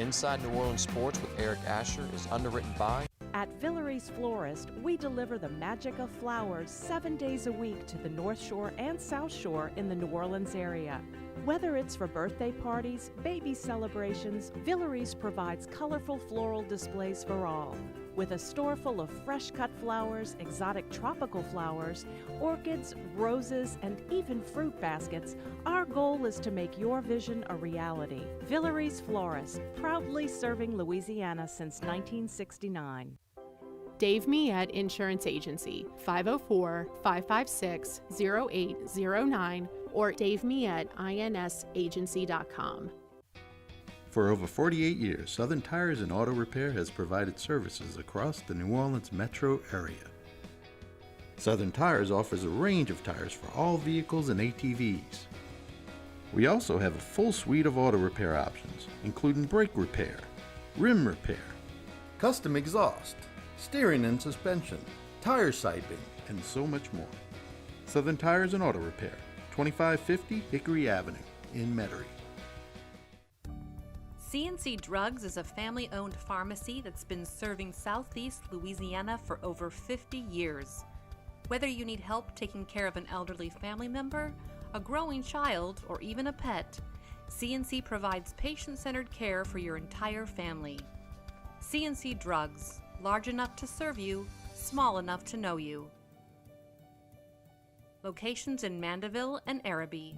Inside New Orleans Sports with Eric Asher is underwritten by... At Villere's Florist, we deliver the magic of flowers 7 days a week to the North Shore and South Shore in the New Orleans area. Whether it's for birthday parties, baby celebrations, Villere's provides colorful floral displays for all. With a store full of fresh-cut flowers, exotic tropical flowers, orchids, roses, and even fruit baskets, our goal is to make your vision a reality. Villere's Florist, proudly serving Louisiana since 1969. Dave Miette Insurance Agency, 504-556-0809 or davemietteINSagency.com. For over 48 years, Southern Tires and Auto Repair has provided services across the New Orleans metro area. Southern Tires offers a range of tires for all vehicles and ATVs. We also have a full suite of auto repair options, including brake repair, rim repair, custom exhaust, steering and suspension, tire siping, and so much more. Southern Tires and Auto Repair, 2550 Hickory Avenue in Metairie. C&C Drugs is a family-owned pharmacy that's been serving Southeast Louisiana for over 50 years. Whether you need help taking care of an elderly family member, a growing child, or even a pet, C&C provides patient-centered care for your entire family. C&C Drugs, large enough to serve you, small enough to know you. Locations in Mandeville and Araby.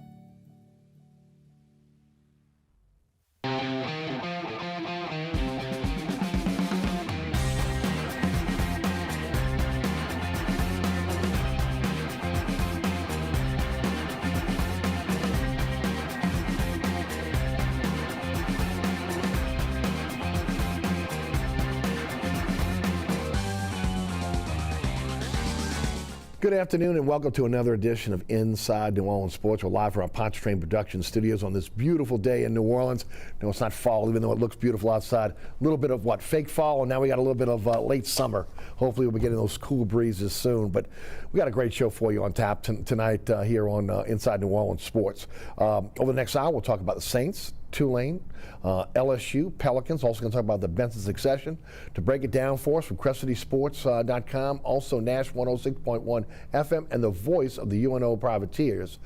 Good afternoon and welcome to another edition of Inside New Orleans Sports. We're live from our Pontchartrain Production Studios on this beautiful day in New Orleans. No, it's not fall, even though it looks beautiful outside. A little bit of fake fall, and now we got a little bit of late summer. Hopefully we'll be getting those cool breezes soon. But we got a great show for you on tap tonight here on Inside New Orleans Sports. Over the next hour, we'll talk about the Saints, Tulane, LSU, Pelicans. Also going to talk about the Benson succession. To break it down for us from CrestCitySports.com, also Nash 106.1 FM, and the voice of the UNO Privateers,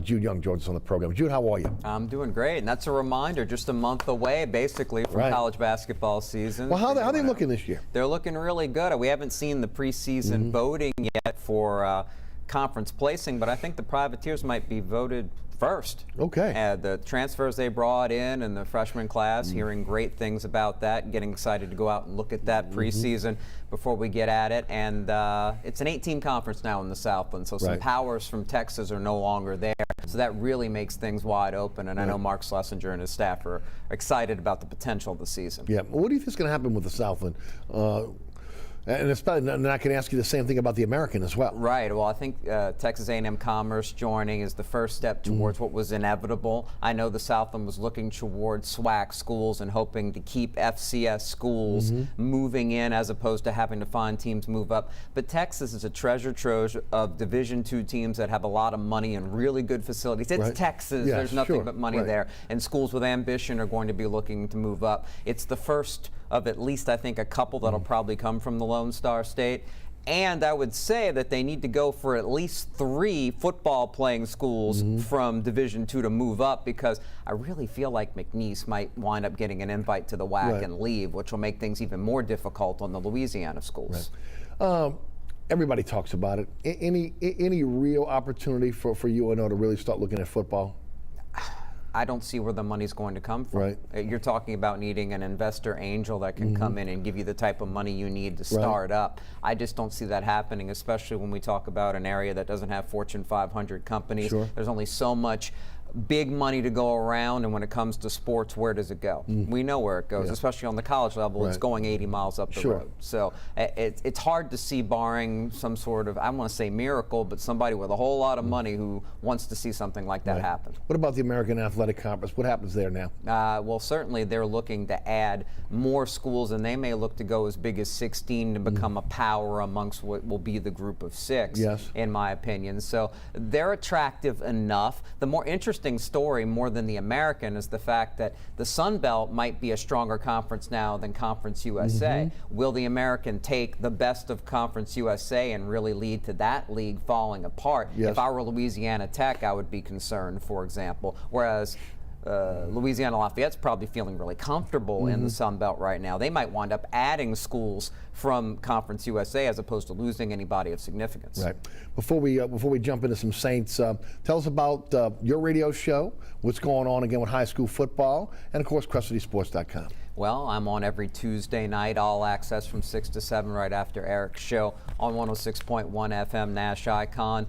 Jude Young, joins us on the program. Jude, how are you? I'm doing great, and that's a reminder, just a month away, basically, from college basketball season. Well, how are they looking this year? They're looking really good. We haven't seen the preseason voting yet for conference placing, but I think the Privateers might be voted first. Okay. The transfers they brought in and the freshman class, hearing great things about that, getting excited to go out and look at that preseason before we get at it. And it's an 18 conference now in the Southland, so some powers from Texas are no longer there. So that really makes things wide open. And I know Mark Schlesinger and his staff are excited about the potential of the season. Yeah. Well, what do you think is going to happen with the Southland? And it's probably, and I can ask you the same thing about the American as well. Right. Well, I think Texas A&M Commerce joining is the first step towards what was inevitable. I know the Southland was looking towards SWAC schools and hoping to keep FCS schools moving in as opposed to having to find teams move up. But Texas is a treasure trove of Division II teams that have a lot of money and really good facilities. It's Texas. Yeah, there's nothing but money there. And schools with ambition are going to be looking to move up. It's the first of at least, I think, a couple that'll probably come from the Lone Star State. And I would say that they need to go for at least 3 football playing schools from Division II to move up, because I really feel like McNeese might wind up getting an invite to the WAC and leave, which will make things even more difficult on the Louisiana schools. Everybody talks about it. Any real opportunity for UNO to really start looking at football? I don't see where the money's going to come from. You're talking about needing an investor angel that can come in and give you the type of money you need to start up. I just don't see that happening, especially when we talk about an area that doesn't have Fortune 500 companies. There's only so much big money to go around, and when it comes to sports, where does it go? We know where it goes, especially on the college level. It's going 80 miles up the road. So it's hard to see, barring some sort of, I want to say miracle, but somebody with a whole lot of money who wants to see something like that happen. What about the American Athletic Conference? What happens there now? Well, certainly they're looking to add more schools, and they may look to go as big as 16 to become a power amongst what will be the group of 6, in my opinion. So they're attractive enough. The more interesting interesting story more than the American is the fact that the Sun Belt might be a stronger conference now than Conference USA. Will the American take the best of Conference USA and really lead to that league falling apart? Yes. If I were Louisiana Tech, I would be concerned, for example. Whereas Louisiana Lafayette's probably feeling really comfortable in the Sun Belt right now. They might wind up adding schools from Conference USA as opposed to losing anybody of significance. Right. Before we jump into some Saints, tell us about your radio show, what's going on again with high school football, and of course, CrestCitySports.com. Well, I'm on every Tuesday night, all access from 6 to 7 right after Eric's show on 106.1 FM Nash Icon.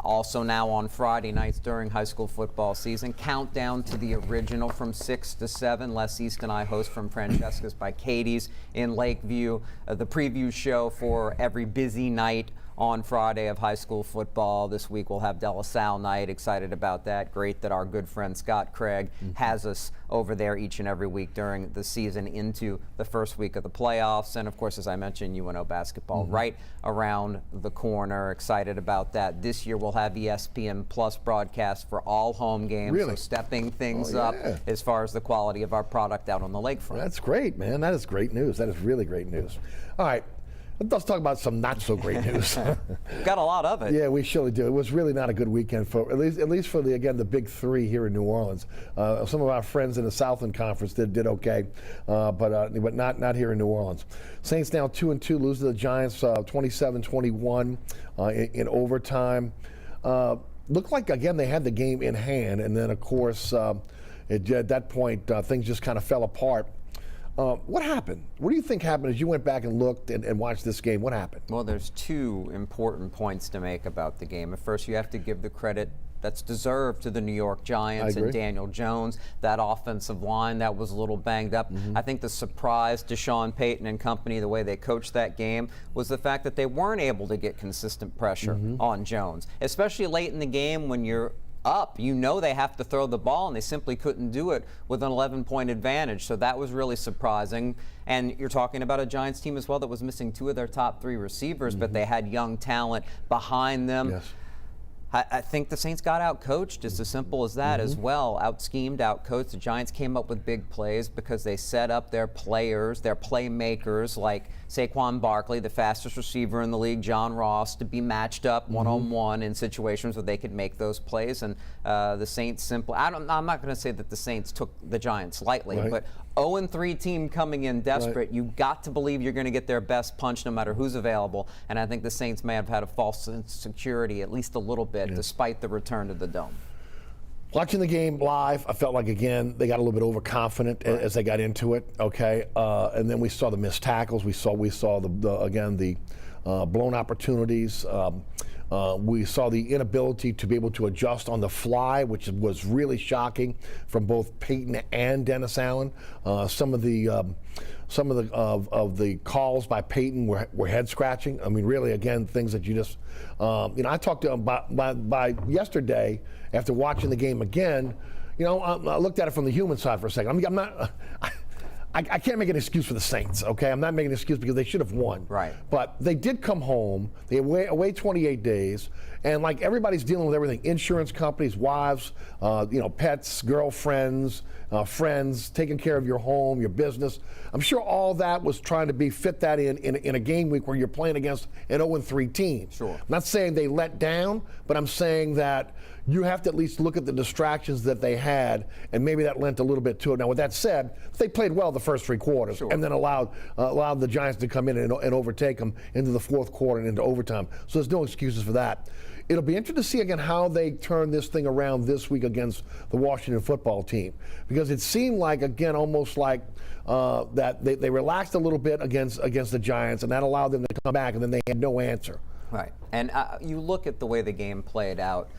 Also now on Friday nights during high school football season, Countdown to the Original from 6 to 7. Les East and I host from Francesca's by Katie's in Lakeview. The preview show for every busy night on Friday of high school football. This week we'll have De La Salle night. Excited about that. Great that our good friend Scott Craig has us over there each and every week during the season into the first week of the playoffs. And of course, as I mentioned, UNO basketball right around the corner. Excited about that. This year we'll have ESPN Plus broadcast for all home games. Really? So stepping things up as far as the quality of our product out on the lakefront. That's great, man. That is great news. That is really great news. All right. Let's talk about some not so great news. Got a lot of it. Yeah, we surely do. It was really not a good weekend for at least for the big three here in New Orleans. Some of our friends in the Southland Conference did okay, but not here in New Orleans. Saints now 2-2, lose to the Giants 27-21 in overtime. Looked like again they had the game in hand, and then of course at that point things just kind of fell apart. What happened? What do you think happened as you went back and looked and watched this game? What happened? Well, there's two important points to make about the game. At first, you have to give the credit that's deserved to the New York Giants and Daniel Jones. That offensive line that was a little banged up. I think the surprise to Sean Payton and company, the way they coached that game, was the fact that they weren't able to get consistent pressure on Jones, especially late in the game when you're up. You know they have to throw the ball, and they simply couldn't do it with an 11-point advantage. So that was really surprising. And you're talking about a Giants team as well that was missing two of their top three receivers, but they had young talent behind them. Yes. I think the Saints got out-coached, just as simple as that as well. Out-schemed, out-coached. The Giants came up with big plays because they set up their players, their playmakers, like Saquon Barkley, the fastest receiver in the league, John Ross, to be matched up one-on-one in situations where they could make those plays. And the Saints simply, I'm not going to say that the Saints took the Giants lightly, but 0-3 team coming in desperate, you got to believe you're going to get their best punch no matter who's available. And I think the Saints may have had a false sense of security at least a little bit despite the return to the Dome. Watching the game live, I felt like, again, they got a little bit overconfident as they got into it, and then we saw the missed tackles. We saw the blown opportunities. We saw the inability to be able to adjust on the fly, which was really shocking from both Peyton and Dennis Allen. Some of the calls by Peyton were head scratching. I mean, really, again, things that you just, I talked to him by yesterday after watching the game again. I looked at it from the human side for a second. I can't make an excuse for the Saints, okay? I'm not making an excuse because they should have won. Right. But they did come home. They away 28 days. And like everybody's dealing with everything, insurance companies, wives, pets, girlfriends, friends, taking care of your home, your business. I'm sure all that was trying to fit that in a game week where you're playing against an 0-3 team. Sure. I'm not saying they let down, but I'm saying that you have to at least look at the distractions that they had, and maybe that lent a little bit to it. Now, with that said, they played well the first three quarters, and then allowed the Giants to come in and overtake them into the fourth quarter and into overtime. So there's no excuses for that. It'll be interesting to see again how they turn this thing around this week against the Washington football team, because it seemed like, again, almost like that they relaxed a little bit against the Giants, and that allowed them to come back, and then they had no answer. Right. And you look at the way the game played out.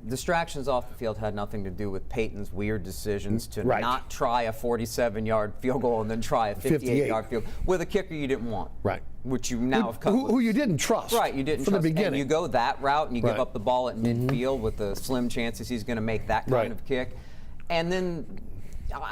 Distractions off the field had nothing to do with Peyton's weird decisions to not try a 47-yard field goal and then try a 58-yard field goal with a kicker you didn't want. Right. Which you now have come who you didn't trust. Right, you didn't from trust. the beginning. And you go that route and you give up the ball at midfield with the slim chances he's going to make that kind of kick. And then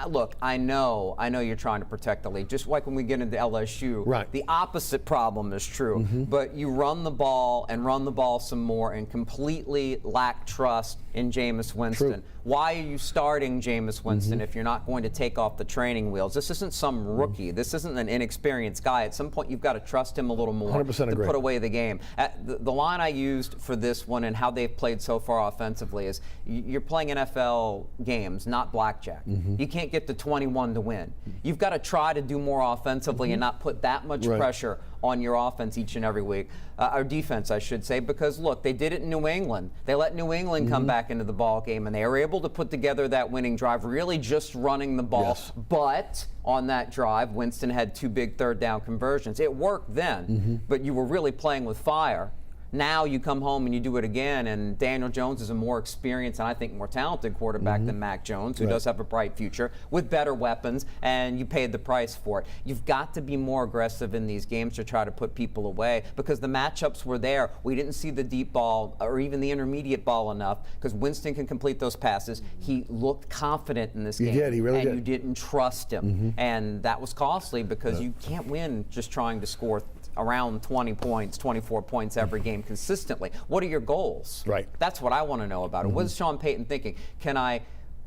Look, I know you're trying to protect the lead. Just like when we get into LSU, right. The opposite problem is true. But you run the ball some more and completely lack trust in Jameis Winston. True. Why are you starting Jameis Winston if you're not going to take off the training wheels? This isn't some rookie. This isn't an inexperienced guy. At some point, you've got to trust him a little more 100% to agree. put away the game. The line I used for this one and how they've played so far offensively is you're playing NFL games, not blackjack. You can't get to 21 to win. You've got to try to do more offensively and not put that much pressure on your offense each and every week, or defense, I should say, because look, they did it in New England. They let New England come back into the ball game, and they were able to put together that winning drive, really just running the ball. Yes. But on that drive, Winston had 2 big third down conversions. It worked then, but you were really playing with fire. Now you come home and you do it again, and Daniel Jones is a more experienced and I think more talented quarterback than Mac Jones, who does have a bright future with better weapons, and you paid the price for it. You've got to be more aggressive in these games to try to put people away, because the matchups were there. We didn't see the deep ball or even the intermediate ball enough, because Winston can complete those passes. He looked confident in this game. He did, he really did. And you didn't trust him. And that was costly, because you can't win just trying to score around 20 points, 24 points every game consistently. What are your goals? Right. That's what I want to know about it. What is Sean Payton thinking? Can I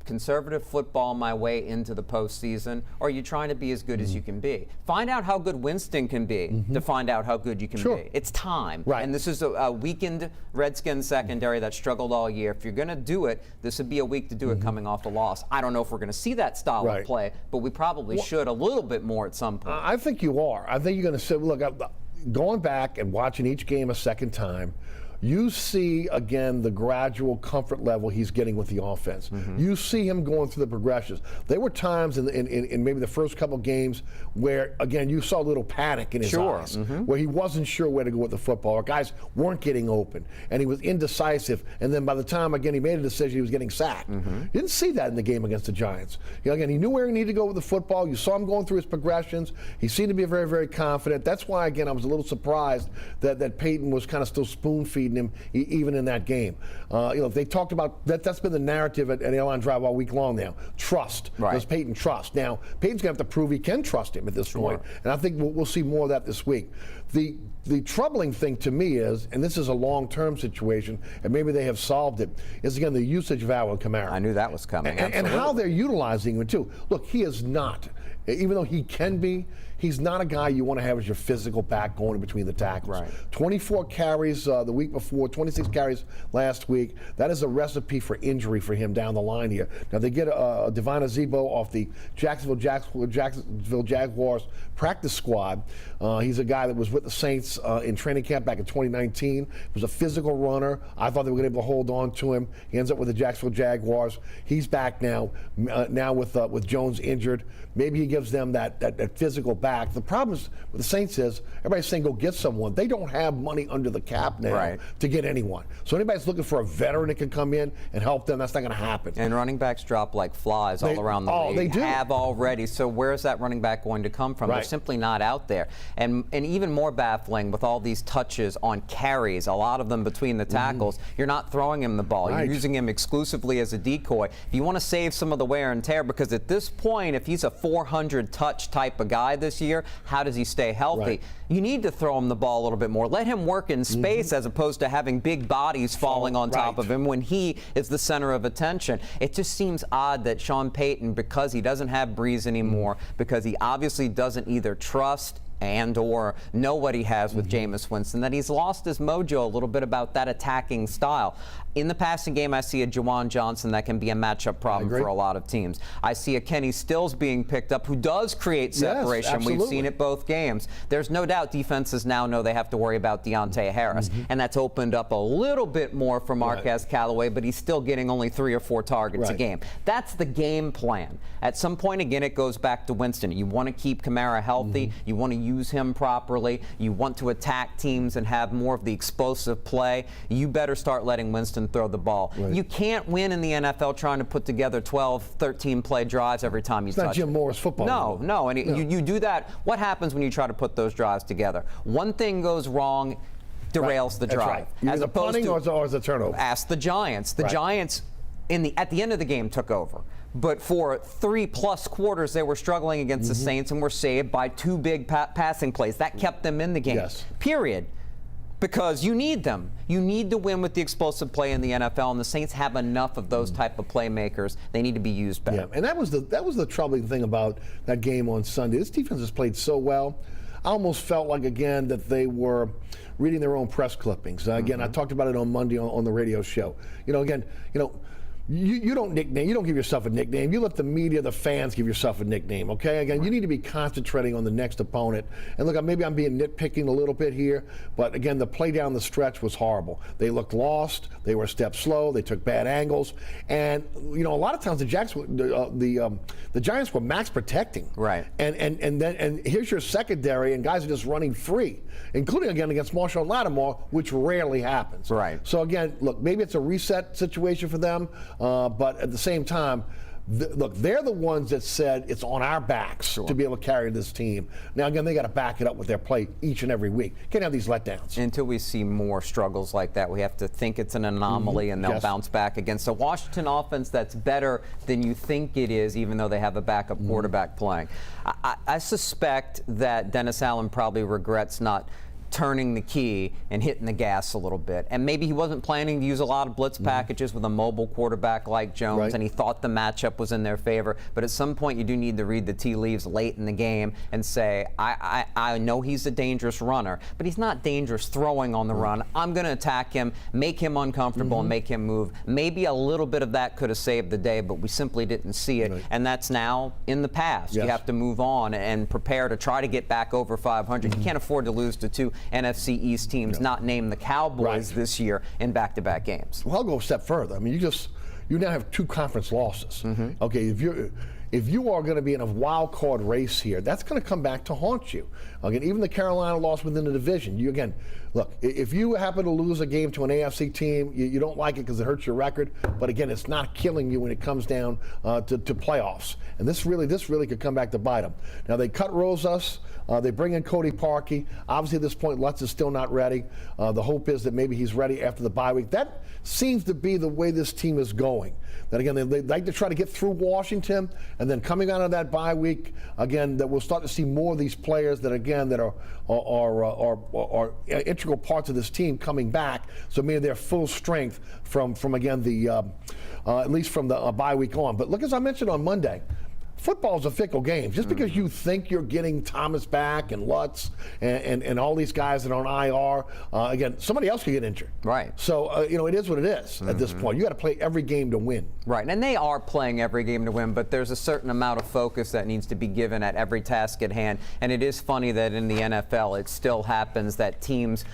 conservative football my way into the postseason, or are you trying to be as good as you can be? Find out how good Winston can be to find out how good you can be. It's time. Right. And this is a weakened Redskins secondary that struggled all year. If you're going to do it, this would be a week to do it coming off a loss. I don't know if we're going to see that style of play, but we probably should a little bit more at some point. I think you are. I think you're going to say, look, going back and watching each game a second time, you see, again, the gradual comfort level he's getting with the offense. You see him going through the progressions. There were times in maybe the first couple games where, again, you saw a little panic in his eyes, where he wasn't sure where to go with the football, or guys weren't getting open, and he was indecisive, and then by the time, again, he made a decision, he was getting sacked. You didn't see that in the game against the Giants. Again, he knew where he needed to go with the football. You saw him going through his progressions. He seemed to be very, very confident. That's why, again, I was a little surprised that Peyton was kind of still spoon-feeding him even in that game. They talked about that's been the narrative at Airline Drive all week long now. Trust. Does Peyton trust? Now, Peyton's going to have to prove he can trust him at this point, and I think we'll see more of that this week. The troubling thing to me is, and this is a long-term situation, and maybe they have solved it, is, again, the usage of Alvin Kamara. I knew that was coming. And how they're utilizing him, too. Look, he is not, even though he can be, he's not a guy you want to have as your physical back going in between the tackles. 24 carries the week before, 26 carries last week. That is a recipe for injury for him down the line here. Now, they get Devine Azebo off the Jacksonville Jaguars practice squad. He's a guy that was with the Saints in training camp back in 2019. He was a physical runner. I thought they were going to be able to hold on to him. He ends up with the Jacksonville Jaguars. He's back now with Jones injured. Maybe he gives them that physical back. The problem is with the Saints is everybody's saying go get someone. They don't have money under the cap now to get anyone. So anybody's looking for a veteran that can come in and help them, that's not going to happen. And running backs drop like flies all around the league. They do. Have already. So where is that running back going to come from? They're simply not out there. And even more baffling with all these touches on carries, a lot of them between the tackles, you're not throwing him the ball. You're using him exclusively as a decoy. If you want to save some of the wear and tear, because at this point, if he's a 400 touch type of guy this year, how does he stay healthy? You need to throw him the ball a little bit more. Let him work in space as opposed to having big bodies falling on top of him when he is the center of attention. It just seems odd that Sean Payton, because he doesn't have Breeze anymore, because he obviously doesn't either trust and or know what he has with Jameis Winston, that he's lost his mojo a little bit about that attacking style. In the passing game, I see a Juwan Johnson that can be a matchup problem for a lot of teams. I see a Kenny Stills being picked up who does create separation. Yes, we've seen it both games. There's no doubt defenses now know they have to worry about Deontay Harris, and that's opened up a little bit more for Marquez Callaway, but he's still getting only 3 or 4 targets a game. That's the game plan. At some point, again, it goes back to Winston. You want to keep Kamara healthy. You want to use him properly. You want to attack teams and have more of the explosive play. You better start letting Winston throw the ball. You can't win in the NFL trying to put together 12, 13 play drives every time you touch it. It's not Jim Morris football. No. And you do that. What happens when you try to put those drives together? One thing goes wrong, derails the drive. As a punting or as a turnover. Ask the Giants. The Giants at the end of the game took over. But for 3+ quarters, they were struggling against the Saints and were saved by 2 big passing plays. That kept them in the game, period. Because you need them. You need to win with the explosive play in the NFL, and the Saints have enough of those type of playmakers. They need to be used better. Yeah, and that was the troubling thing about that game on Sunday. This defense has played so well. I almost felt like, again, that they were reading their own press clippings. Again, I talked about it on Monday on the radio show. You don't nickname. You don't give yourself a nickname. You let the media, the fans give yourself a nickname, okay? Again, you need to be concentrating on the next opponent. And look, maybe I'm being nitpicking a little bit here, but again, the play down the stretch was horrible. They looked lost. They were a step slow. They took bad angles. And, a lot of times the Giants were max protecting. Right. And here's your secondary, and guys are just running free, including, again, against Marshall Lattimore, which rarely happens. Right. So, again, look, maybe it's a reset situation for them. But at the same time, look, they're the ones that said it's on our backs to be able to carry this team. Now, again, they got to back it up with their play each and every week. Can't have these letdowns. Until we see more struggles like that, we have to think it's an anomaly and they'll bounce back against a Washington offense that's better than you think it is, even though they have a backup quarterback playing. I suspect that Dennis Allen probably regrets not turning the key and hitting the gas a little bit. And maybe he wasn't planning to use a lot of blitz packages with a mobile quarterback like Jones, and he thought the matchup was in their favor. But at some point, you do need to read the tea leaves late in the game and say, I know he's a dangerous runner, but he's not dangerous throwing on the run. I'm going to attack him, make him uncomfortable, and make him move. Maybe a little bit of that could have saved the day, but we simply didn't see it. And that's now in the past. You have to move on and prepare to try to get back over 500. You can't afford to lose to 2 NFC East teams, not named the Cowboys this year, in back-to-back games. Well, I'll go a step further. I mean, you now have 2 conference losses. Okay, if you are going to be in a wild card race here, that's going to come back to haunt you. Again, even the Carolina loss within the division. Look, if you happen to lose a game to an AFC team, you don't like it because it hurts your record. But again, it's not killing you when it comes down to playoffs. And this really could come back to bite them. Now, they cut Rosas. They bring in Cody Parkey. Obviously, at this point, Lutz is still not ready. The hope is that maybe he's ready after the bye week. That seems to be the way this team is going. That again, they like to try to get through Washington, and then coming out of that bye week, again, that we'll start to see more of these players that are integral parts of this team coming back. So maybe they're full strength from again at least from the bye week on. But look, as I mentioned on Monday, football's a fickle game. Just because you think you're getting Thomas back and Lutz and all these guys that are on IR, again, somebody else could get injured. Right. So, it is what it is at this point. You got to play every game to win. Right, and they are playing every game to win, but there's a certain amount of focus that needs to be given at every task at hand. And it is funny that in the NFL, it still happens that teams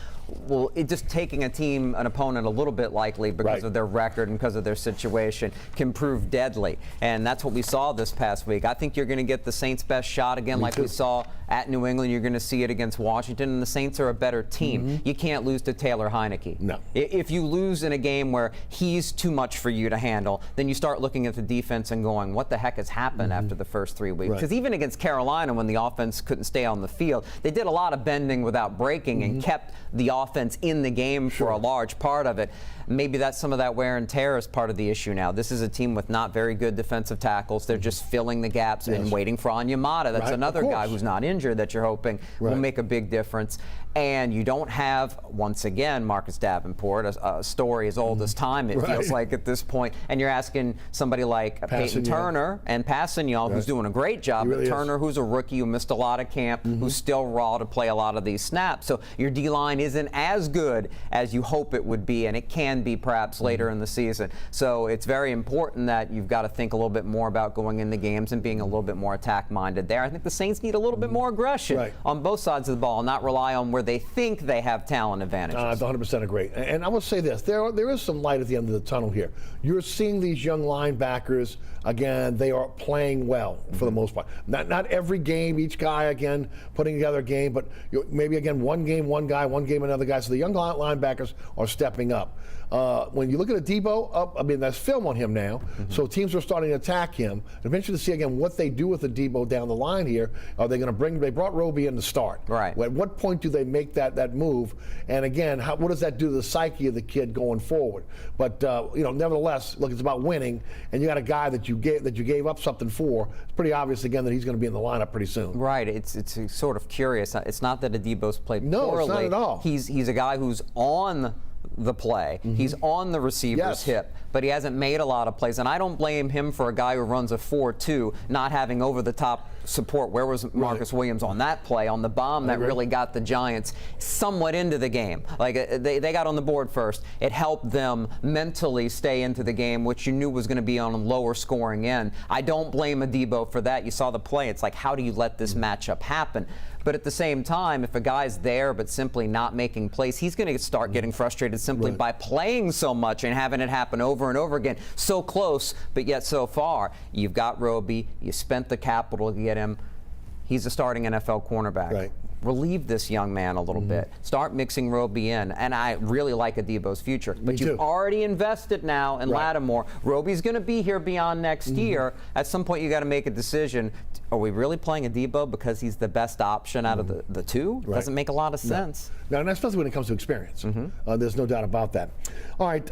just taking an opponent a little bit likely because of their record and because of their situation can prove deadly. And that's what we saw this past week. I think you're going to get the Saints' best shot again, like we saw at New England. You're going to see it against Washington, and the Saints are a better team. You can't lose to Taylor Heineke. No. If you lose in a game where he's too much for you to handle, then you start looking at the defense and going, what the heck has happened after the first 3 weeks? Because even against Carolina, when the offense couldn't stay on the field, they did a lot of bending without breaking and kept the offense in the game for a large part of it. Maybe that's some of that wear and tear is part of the issue now. This is a team with not very good defensive tackles. They're just filling the gaps and waiting for Onyemata. That's another guy who's not injured that you're hoping will make a big difference. And you don't have, once again, Marcus Davenport, a story as old as time, it feels like at this point. And you're asking somebody like Peyton Turner and Passanel, who's doing a great job, but Turner, who's a rookie who missed a lot of camp, who's still raw to play a lot of these snaps. So your D-line isn't as good as you hope it would be, and it can be perhaps later in the season. So it's very important that you've got to think a little bit more about going in the games and being a little bit more attack-minded there. I think the Saints need a little bit more aggression on both sides of the ball, and not rely on where they think they have talent advantages. I 100% agree. And I will say this, there is some light at the end of the tunnel here. You're seeing these young linebackers, again, they are playing well for the most part. Not every game, each guy, again, putting together a game, but maybe, again, one game, one guy, one game, another guy. So the young linebackers are stepping up. When you look at a Debo, there's film on him now, so teams are starting to attack him. I'm interested to see, again, what they do with the Debo down the line here. Are they going to bring They brought Roby in to start. Right. At what point do they make that move? And again, what does that do to the psyche of the kid going forward? But nevertheless, look, it's about winning, and you got a guy that you gave up something for. It's pretty obvious again that he's going to be in the lineup pretty soon. Right. It's sort of curious. It's not that Adebo's played poorly. No, it's not at all. He's a guy who's on the play. He's on the receiver's hip, but he hasn't made a lot of plays. And I don't blame him for a guy who runs a 4-2 not having over-the-top support. Where was Marcus Williams on that play, on the bomb that really got the Giants somewhat into the game? Like they got on the board first. It helped them mentally stay into the game, which you knew was going to be on a lower scoring end. I don't blame Adebo for that. You saw the play. It's like, how do you let this matchup happen? But at the same time, if a guy's there but simply not making plays, he's going to start getting frustrated simply by playing so much and having it happen over and over again. So close, but yet so far. You've got Roby. You spent the capital to get him. He's a starting NFL cornerback. Right. Relieve this young man a little bit. Start mixing Roby in. And I really like Adebo's future. But you've already invested now in Lattimore. Roby's going to be here beyond next year. At some point, you got to make a decision. Are we really playing Adebo because he's the best option out of the two? Doesn't make a lot of sense. No, and especially when it comes to experience. There's no doubt about that. All right,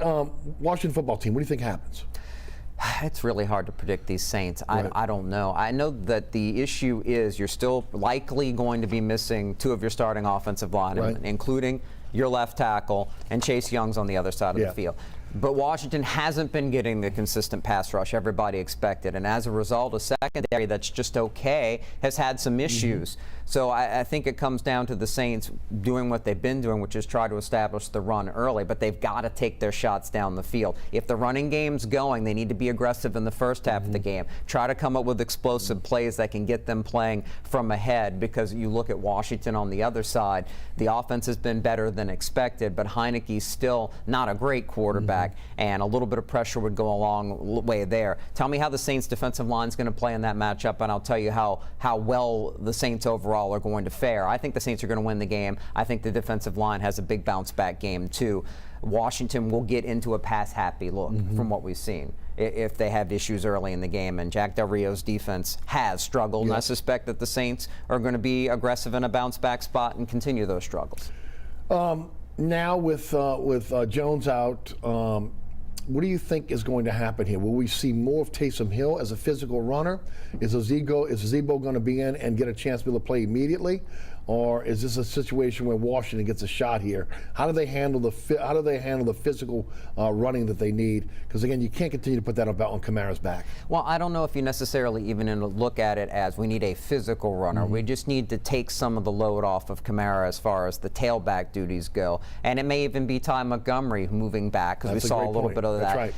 Washington football team, what do you think happens? It's really hard to predict these Saints. I don't know. I know that the issue is you're still likely going to be missing two of your starting offensive linemen, including your left tackle, and Chase Young's on the other side of the field. But Washington hasn't been getting the consistent pass rush everybody expected, and as a result, a secondary that's just okay has had some issues. So I think it comes down to the Saints doing what they've been doing, which is try to establish the run early, but they've got to take their shots down the field. If the running game's going, they need to be aggressive in the first half of the game. Try to come up with explosive plays that can get them playing from ahead, because you look at Washington on the other side, the offense has been better than expected, but Heineke's still not a great quarterback, and a little bit of pressure would go a long way there. Tell me how the Saints defensive line is going to play in that matchup, and I'll tell you how well the Saints overall are going to fare. I think the Saints are going to win the game. I think the defensive line has a big bounce back game too. Washington will get into a pass happy look from what we've seen if they have issues early in the game, and Jack Del Rio's defense has struggled, and I suspect that the Saints are going to be aggressive in a bounce back spot and continue those struggles. Now with Jones out, what do you think is going to happen here? Will we see more of Taysom Hill as a physical runner? Is Adebo going to be in and get a chance to be able to play immediately, or is this a situation where Washington gets a shot here? How do they handle the physical running that they need? Because again, you can't continue to put that on Kamara's back. Well, I don't know if you necessarily even look at it as we need a physical runner. We just need to take some of the load off of Kamara as far as the tailback duties go, and it may even be Ty Montgomery moving back, because we saw a little bit of that. Right.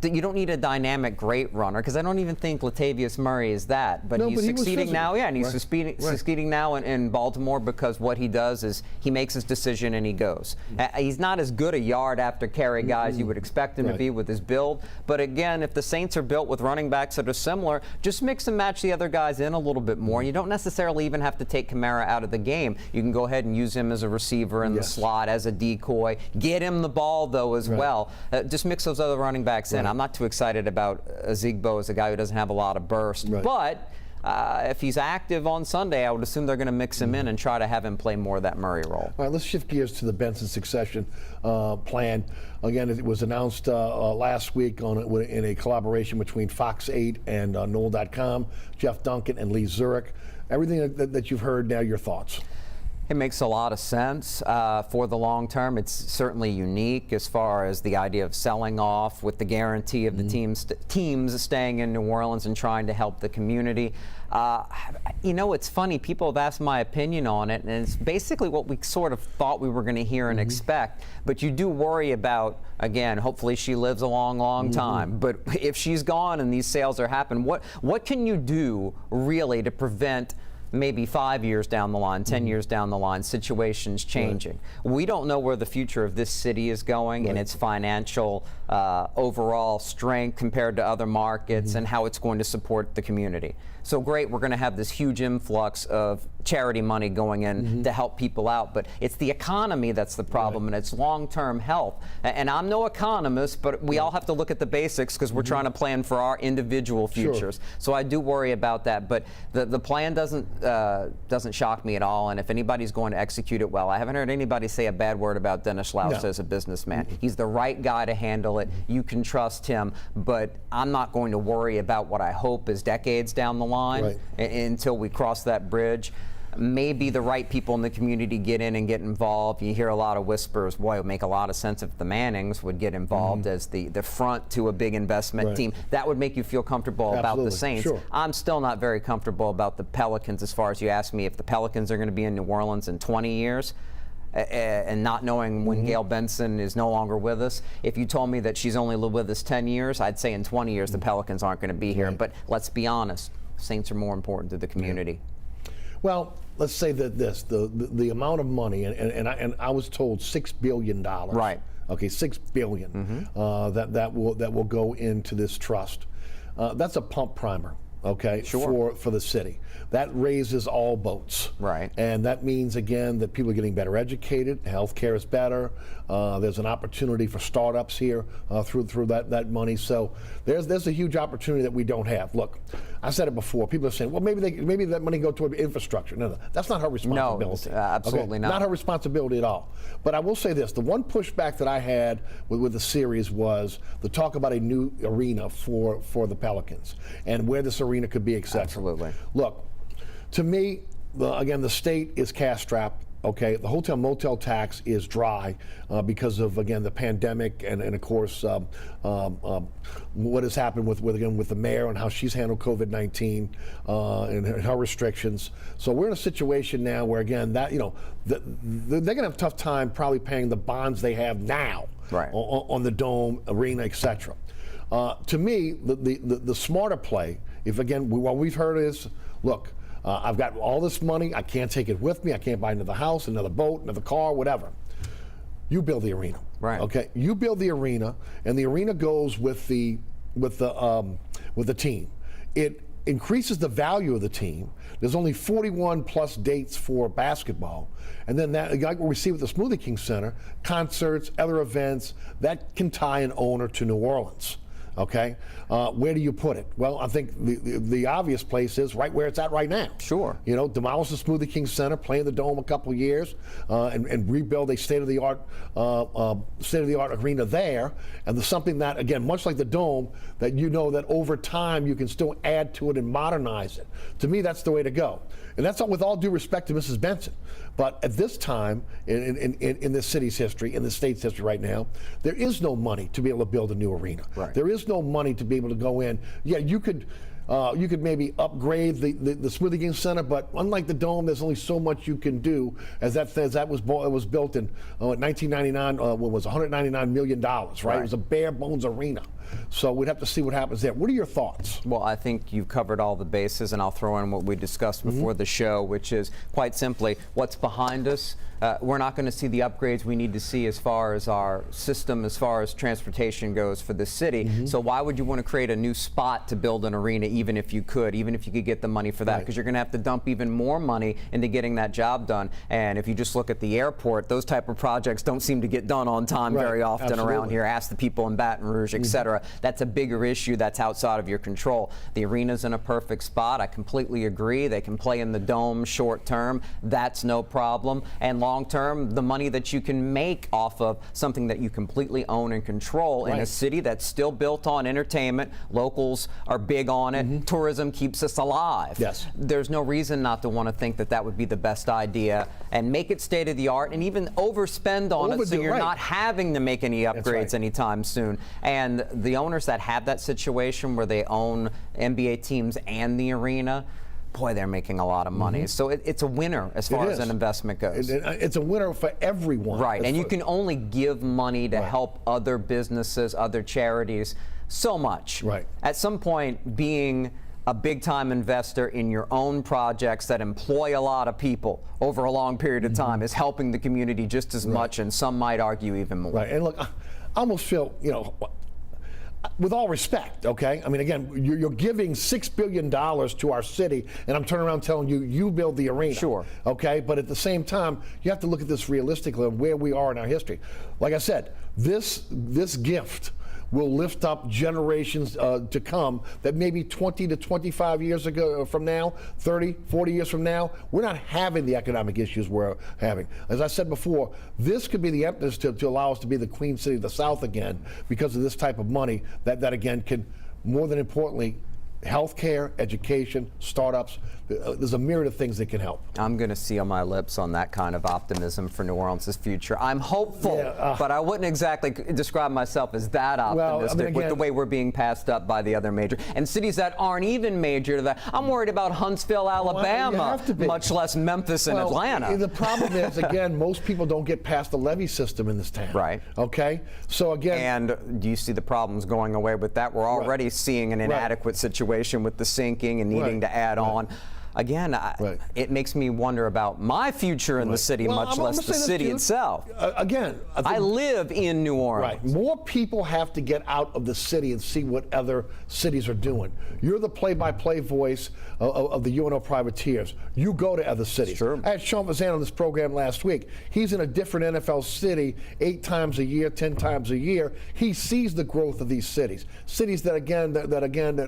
You don't need a dynamic great runner, because I don't even think Latavius Murray is that. But he's succeeding now. Yeah, and he's succeeding now in Baltimore, because what he does is he makes his decision and he goes. He's not as good a yard after carry guy as you would expect him to be with his build. But again, if the Saints are built with running backs that are similar, just mix and match the other guys in a little bit more. You don't necessarily even have to take Kamara out of the game. You can go ahead and use him as a receiver in the slot, as a decoy. Get him the ball, though, as well. Just mix those other running backs in. I'm not too excited about Ezigbo as a guy who doesn't have a lot of burst. But if he's active on Sunday, I would assume they're going to mix him in and try to have him play more of that Murray role. All right, let's shift gears to the Benson succession plan. Again, it was announced last week in a collaboration between Fox 8 and Knoll.com, Jeff Duncan and Lee Zurich. Everything that you've heard now, your thoughts? It makes a lot of sense for the long term. It's certainly unique as far as the idea of selling off with the guarantee of the teams staying in New Orleans and trying to help the community. It's funny. People have asked my opinion on it, and it's basically what we sort of thought we were going to hear and expect. But you do worry about, again, hopefully she lives a long, long time. But if she's gone and these sales are happening, what can you do really to prevent maybe 5 years down the line, 10 years down the line, situations changing? We don't know where the future of this city is going and its financial overall strength compared to other markets and how it's going to support the community. So great, we're going to have this huge influx of charity money going in to help people out, but it's the economy that's the problem, and it's long-term health. And I'm no economist, but we all have to look at the basics because we're trying to plan for our individual futures. So I do worry about that, but the plan doesn't shock me at all. And if anybody's going to execute it well, I haven't heard anybody say a bad word about Dennis Laus as a businessman. He's the right guy to handle it. You can trust him, but I'm not going to worry about what I hope is decades down the line until we cross that bridge. Maybe the right people in the community get in and get involved. You hear a lot of whispers, boy, it would make a lot of sense if the Mannings would get involved as the front to a big investment team. That would make you feel comfortable about the Saints. I'm still not very comfortable about the Pelicans as far as you ask me if the Pelicans are going to be in New Orleans in 20 years. And not knowing when Gail Benson is no longer with us. If you told me that she's only with us 10 years, I'd say in 20 years the Pelicans aren't going to be here. But let's be honest, Saints are more important to the community. Well, let's say that the amount of money, and I was told $6 billion. Right. Okay, $6 billion that will go into this trust. That's a pump primer. Okay, for the city. That raises all boats. Right. And that means, again, that people are getting better educated, healthcare is better, there's an opportunity for startups here through that money. So there's a huge opportunity that we don't have. Look, I said it before, people are saying, well, maybe that money go toward infrastructure. No, that's not her responsibility. No, absolutely not. Not her responsibility at all. But I will say this, the one pushback that I had with the series was the talk about a new arena for the Pelicans and where this arena could be, etc. Absolutely. Look, to me, again, the state is cash-strapped. Okay, the hotel motel tax is dry because of, again, the pandemic and of course what has happened with the mayor and how she's handled COVID-19 and her restrictions. So we're in a situation now where, again, that they're going to have a tough time probably paying the bonds they have now on the Dome, arena, etc. To me, the smarter play, if again what we've heard is, look. I've got all this money. I can't take it with me. I can't buy another house, another boat, another car, whatever. You build the arena. Right. Okay. You build the arena, and the arena goes with the team. It increases the value of the team. There's only 41 plus dates for basketball, and then that, like what we see with the Smoothie King Center, concerts, other events that can tie an owner to New Orleans. Okay, where do you put it? Well, I think the obvious place is right where it's at right now. Sure. Demolish the Smoothie King Center, play in the Dome a couple of years, and rebuild a state-of-the-art arena there. And there's something that, again, much like the Dome, that that over time you can still add to it and modernize it. To me, that's the way to go. And that's with all due respect to Mrs. Benson. But at this time, in this city's history, in the state's history right now, there is no money to be able to build a new arena. Right. There is no money to be able to go in. Yeah, you could maybe upgrade the Smoothie King Center, but unlike the Dome, there's only so much you can do. As that was built in 1999, what was $199 million, right? It was a bare bones arena. So we'd have to see what happens there. What are your thoughts? Well, I think you've covered all the bases, and I'll throw in what we discussed before the show, which is quite simply what's behind us. We're not going to see the upgrades we need to see as far as our system, as far as transportation goes for the city. So why would you want to create a new spot to build an arena, even if you could get the money for that? Because you're going to have to dump even more money into getting that job done. And if you just look at the airport, those type of projects don't seem to get done on time very often around here. Ask the people in Baton Rouge, etc. That's a bigger issue that's outside of your control. The arena's in a perfect spot. I completely agree. They can play in the Dome short term. That's no problem. And long term, the money that you can make off of something that you completely own and control in a city that's still built on entertainment. Locals are big on it. Tourism keeps us alive. Yes. There's no reason not to want to think that that would be the best idea, and make it state of the art and even overspend on it so you're not having to make any upgrades anytime soon. And the owners that have that situation where they own NBA teams and the arena, boy, they're making a lot of money. So it's a winner as far as an investment goes. It's a winner for everyone. Right, and you can only give money to help other businesses, other charities, so much. Right. At some point, being a big-time investor in your own projects that employ a lot of people over a long period of time is helping the community just as much, and some might argue even more. Right, and look, I almost feel, with all respect, okay? I mean, again, you're giving $6 billion to our city, and I'm turning around telling you, you build the arena. Sure. Okay? But at the same time, you have to look at this realistically and where we are in our history. Like I said, this gift will lift up generations to come that maybe 20 to 25 years ago from now, 30, 40 years from now, we're not having the economic issues we're having. As I said before, this could be the impetus to allow us to be the Queen City of the South again because of this type of money that again can, more than importantly, healthcare, education, startups. There's a myriad of things that can help. I'm going to seal my lips on that kind of optimism for New Orleans' future. I'm hopeful, but I wouldn't exactly describe myself as that optimistic with the way we're being passed up by the other major. And cities that aren't even major to that. I'm worried about Huntsville, Alabama, much less Memphis and Atlanta. The problem is, again, most people don't get past the levee system in this town. Right. Okay? So again. And do you see the problems going away with that? We're already seeing an inadequate situation with the sinking and needing to add on. Again, it makes me wonder about my future in the city, much less the city itself. Again, I live in New Orleans. Right. More people have to get out of the city and see what other cities are doing. You're the play-by-play voice of the UNO Privateers. You go to other cities. Sure. I had Sean Fazan on this program last week. He's in a different NFL city 8 times a year, 10 times a year. He sees the growth of these cities. Cities that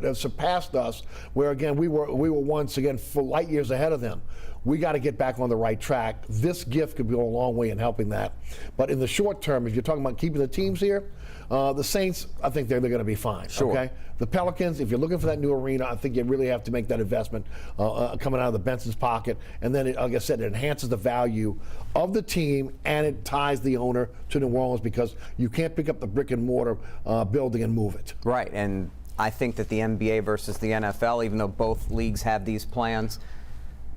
have surpassed us, where again we were once again for light years ahead of them. We got to get back on the right track. This gift could go a long way in helping that. But in the short term, if you're talking about keeping the teams here, the Saints, I think they're going to be fine. Sure. Okay. The Pelicans, if you're looking for that new arena, I think you really have to make that investment coming out of the Benson's pocket. And then, like I said, it enhances the value of the team and it ties the owner to New Orleans because you can't pick up the brick and mortar building and move it. Right. And I think that the NBA versus the NFL, even though both leagues have these plans,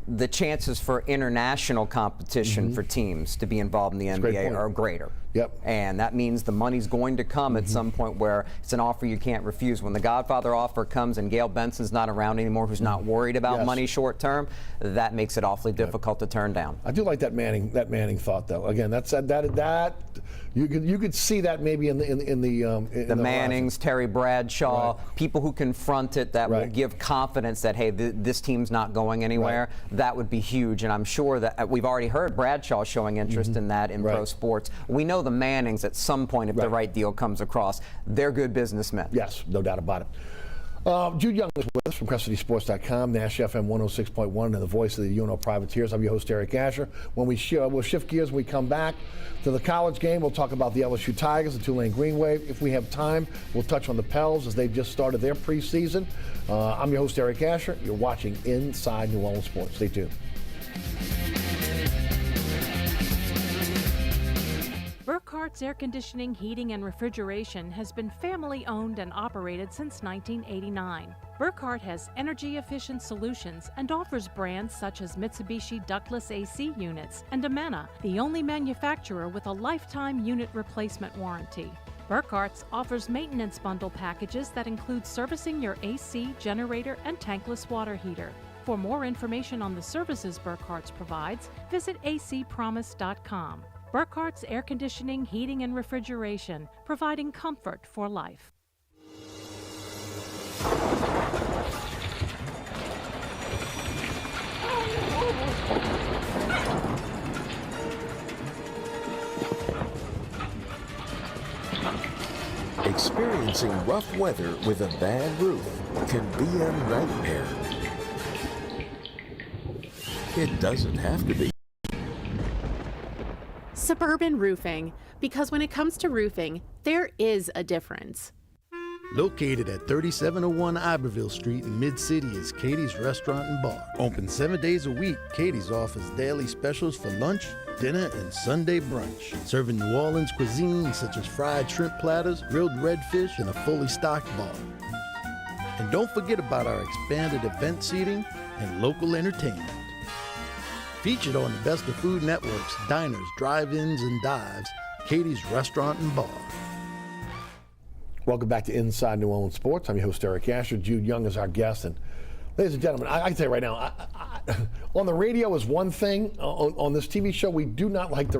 the chances for international competition for teams to be involved in the NBA are greater. Yep. And that means the money's going to come at some point where it's an offer you can't refuse. When the Godfather offer comes and Gail Benson's not around anymore, who's not worried about money short term, that makes it awfully difficult to turn down. I do like that Manning thought, though. Again, that you could see that maybe in the Mannings, Terry Bradshaw, people who confront it that will give confidence that, hey, this team's not going anywhere. That would be huge, and I'm sure that we've already heard Bradshaw showing interest in that in pro sports. We know the Mannings at some point, if the right deal comes across, they're good businessmen. Yes, no doubt about it. Jude Young is with us from CustodiSports.com, Nash FM 106.1, and the voice of the UNO Privateers. I'm your host, Eric Asher. When we'll shift gears when we come back to the college game. We'll talk about the LSU Tigers, the Tulane Green Wave. If we have time, we'll touch on the Pels as they've just started their preseason. I'm your host, Eric Asher. You're watching Inside New Orleans Sports. Stay tuned. Burkhart's Air Conditioning, Heating, and Refrigeration has been family-owned and operated since 1989. Burkhart has energy-efficient solutions and offers brands such as Mitsubishi ductless AC units and Amana, the only manufacturer with a lifetime unit replacement warranty. Burkhart's offers maintenance bundle packages that include servicing your AC, generator, and tankless water heater. For more information on the services Burkhart's provides, visit acpromise.com. Burkhart's Air Conditioning, Heating, and Refrigeration, providing comfort for life. Experiencing rough weather with a bad roof can be a nightmare. It doesn't have to be. Suburban roofing, because when it comes to roofing, there is a difference. Located at 3701 Iberville Street in Mid-City is Katie's Restaurant and Bar. Open 7 days a week, Katie's offers daily specials for lunch, dinner, and Sunday brunch. Serving New Orleans cuisine such as fried shrimp platters, grilled redfish, and a fully stocked bar. And don't forget about our expanded event seating and local entertainment. Featured on the Best of Food Network's diners, drive-ins, and dives, Katie's Restaurant and Bar. Welcome back to Inside New Orleans Sports. I'm your host, Eric Asher. Jude Young is our guest. And ladies and gentlemen, I can tell you right now, on the radio is one thing. On this TV show, we do not like to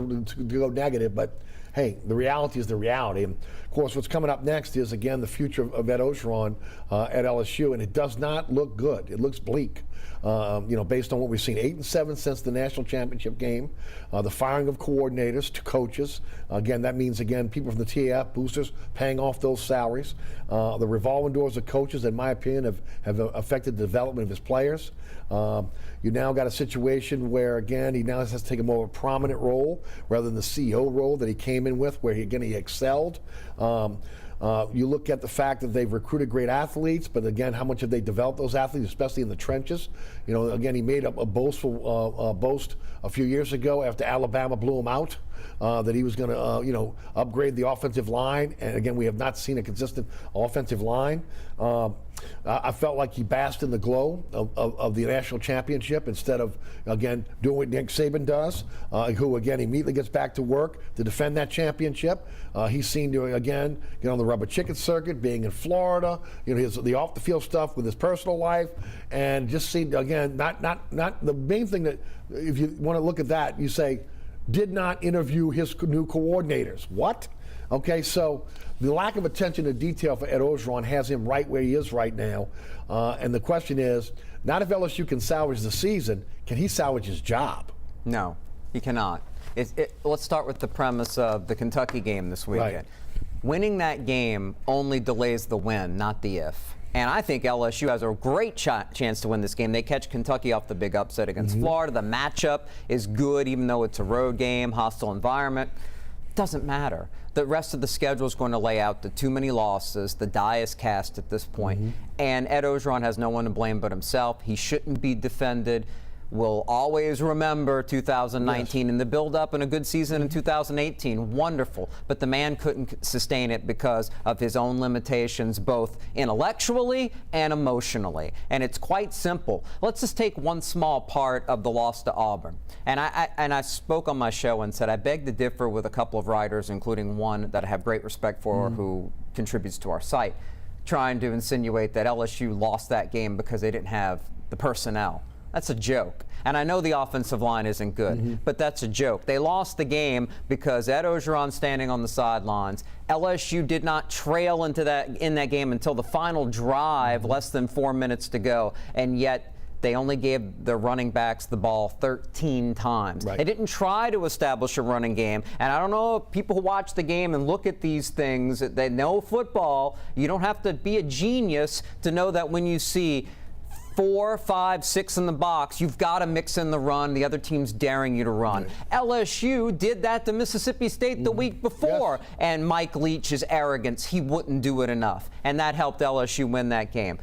go negative, but hey, the reality is the reality. And of course, what's coming up next is, again, the future of Ed Ogeron at LSU, and it does not look good. It looks bleak. Based on what we've seen, 8-7 since the national championship game, the firing of coordinators to coaches. Again, that means, people from the TAF boosters paying off those salaries. The revolving doors of coaches, in my opinion, have affected the development of his players. You now got a situation where, again, he now has to take a more prominent role rather than the CEO role that he came in with, where he excelled. You look at the fact that they've recruited great athletes, but again, how much have they developed those athletes, especially in the trenches? Again, he made up a boastful boast a few years ago after Alabama blew him out, that he was going to, upgrade the offensive line. And again, we have not seen a consistent offensive line. I felt like he basked in the glow of the national championship instead of, again, doing what Nick Saban does, who, again, immediately gets back to work to defend that championship. He's seen to, again, get on the rubber chicken circuit, being in Florida, the off-the-field stuff with his personal life, and just seemed, again, not the main thing that, if you want to look at that, you say, did not interview his new coordinators. What? Okay, so the lack of attention to detail for Ed Ogeron has him right where he is right now. And the question is, not if LSU can salvage the season, can he salvage his job? No, he cannot. Let's start with the premise of the Kentucky game this weekend. Right. Winning that game only delays the win, not the if. And I think LSU has a great chance to win this game. They catch Kentucky off the big upset against Florida. The matchup is good, even though it's a road game, hostile environment. Doesn't matter. The rest of the schedule is going to lay out the too many losses. The die is cast at this point. And Ed Ogeron has no one to blame but himself. He shouldn't be defended. We'll always remember 2019 and the build-up and a good season in 2018. Wonderful. But the man couldn't sustain it because of his own limitations, both intellectually and emotionally. And it's quite simple. Let's just take one small part of the loss to Auburn. And I spoke on my show and said I beg to differ with a couple of writers, including one that I have great respect for who contributes to our site, trying to insinuate that LSU lost that game because they didn't have the personnel. That's a joke. And I know the offensive line isn't good, but that's a joke. They lost the game because Ed Ogeron standing on the sidelines. LSU did not trail in that game until the final drive, less than 4 minutes to go, and yet they only gave their running backs the ball 13 times. They didn't try to establish a running game. And I don't know if people who watch the game and look at these things, they know football. You don't have to be a genius to know that when you see 4, 5, 6 in the box, you've got to mix in the run. The other team's daring you to run. LSU did that to Mississippi State the week before. And Mike Leach's arrogance, he wouldn't do it enough. And that helped LSU win that game.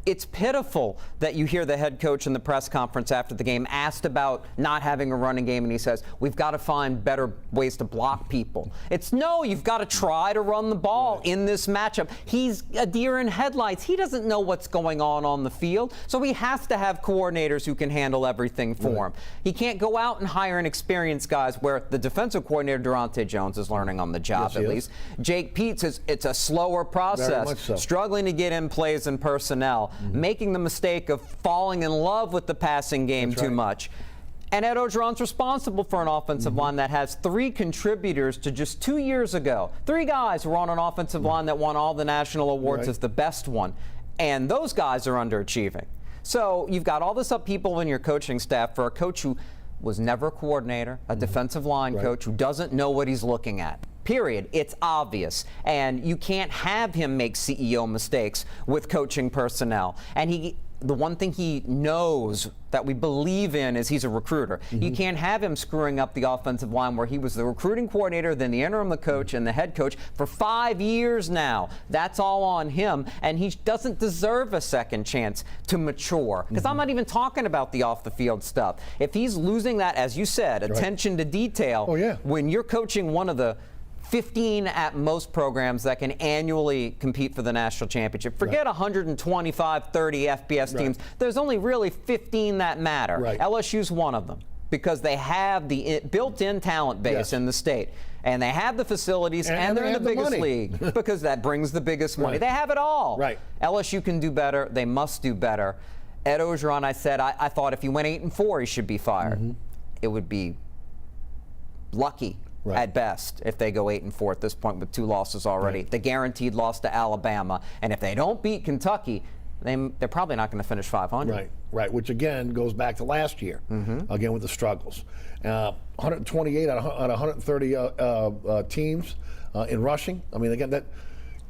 It's pitiful that you hear the head coach in the press conference after the game asked about not having a running game, and he says, we've got to find better ways to block people. It's no, you've got to try to run the ball in this matchup. He's a deer in headlights. He doesn't know what's going on the field, so he has to have coordinators who can handle everything for him. He can't go out and hire inexperienced guys where the defensive coordinator, Durante Jones, is learning on the job at least. Jake Peets, it's a slower process, struggling to get in plays and personnel. Making the mistake of falling in love with the passing game too much. And Ed Ogeron's responsible for an offensive line that has 3 contributors to just 2 years ago. 3 guys were on an offensive line that won all the national awards as the best one. And those guys are underachieving. So you've got all this upheaval in your coaching staff for a coach who was never a coordinator, a defensive line coach who doesn't know what he's looking at. Period. It's obvious. And you can't have him make CEO mistakes with coaching personnel. And the one thing he knows that we believe in is he's a recruiter. You can't have him screwing up the offensive line where he was the recruiting coordinator, then the interim coach, and the head coach for 5 years now. That's all on him, and he doesn't deserve a second chance to mature. Because I'm not even talking about the off-the-field stuff. If he's losing that, as you said, attention to detail, when you're coaching one of the 15 at most programs that can annually compete for the national championship. Forget 125, 30 FBS teams. There's only really 15 that matter. LSU's one of them because they have the built-in talent base in the state. And they have the facilities, and they're in the biggest league because that brings the biggest money. They have it all. LSU can do better. They must do better. Ed Ogeron, I said, I thought if he went 8-4, he should be fired. It would be lucky at best if they go 8-4 at this point with 2 losses already. Right. The guaranteed loss to Alabama, and if they don't beat Kentucky, they're probably not going to finish 500. Right, which again goes back to last year, again with the struggles. 128 out of 130 teams in rushing. I mean, again,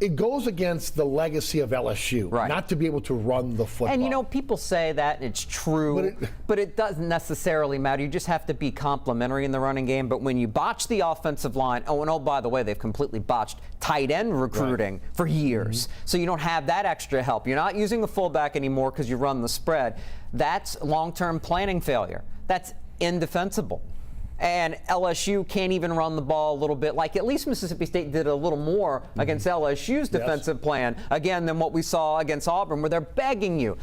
it goes against the legacy of LSU, not to be able to run the football. And you know, people say that, it's true, but it doesn't necessarily matter. You just have to be complimentary in the running game. But when you botch the offensive line, and by the way, they've completely botched tight end recruiting for years. So you don't have that extra help. You're not using a fullback anymore because you run the spread. That's long-term planning failure. That's indefensible. And LSU can't even run the ball a little bit, like at least Mississippi State did a little more against LSU's defensive plan, again, than what we saw against Auburn, where they're begging you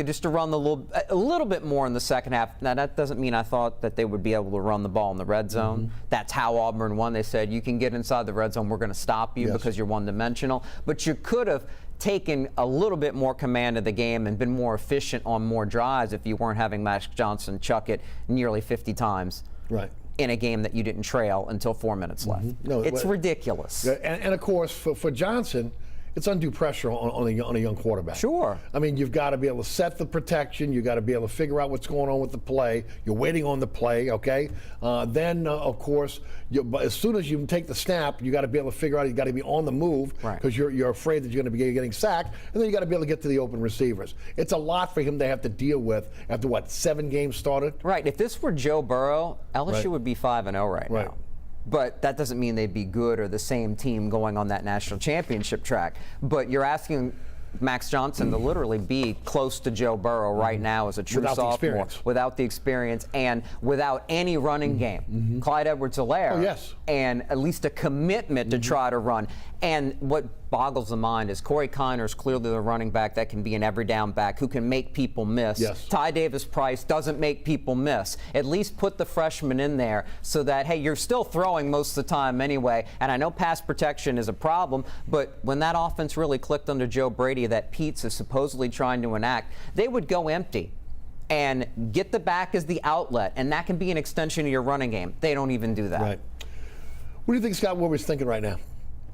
just to run a little bit more in the second half. Now, that doesn't mean I thought that they would be able to run the ball in the red zone. That's how Auburn won. They said, you can get inside the red zone, we're going to stop you because you're one-dimensional. But you could have taken a little bit more command of the game and been more efficient on more drives if you weren't having Max Johnson chuck it nearly 50 times. In a game that you didn't trail until 4 minutes left. No, it's ridiculous. And of course, for Johnson, it's undue pressure on a young quarterback. Sure. I mean, you've got to be able to set the protection. You've got to be able to figure out what's going on with the play. You're waiting on the play, okay? Then, of course, as soon as you take the snap, you got to be able to figure out, you got to be on the move because you're afraid that you're going to be getting sacked. And then you got to be able to get to the open receivers. It's a lot for him to have to deal with after, 7 games started? Right. If this were Joe Burrow, LSU would be 5-0 right now. But that doesn't mean they'd be good or the same team going on that national championship track. But you're asking Max Johnson to literally be close to Joe Burrow right now as a true sophomore, without the experience and without any running game. Clyde Edwards-Helaire, and at least a commitment to try to run. And what boggles the mind is Corey Kiner's clearly the running back that can be an every down back who can make people miss. Ty Davis-Price doesn't make people miss. At least put the freshman in there so that, hey, you're still throwing most of the time anyway. And I know pass protection is a problem, but when that offense really clicked under Joe Brady that Pete's is supposedly trying to enact, they would go empty and get the back as the outlet, and that can be an extension of your running game. They don't even do that. What do you think Scott Woodward's thinking right now?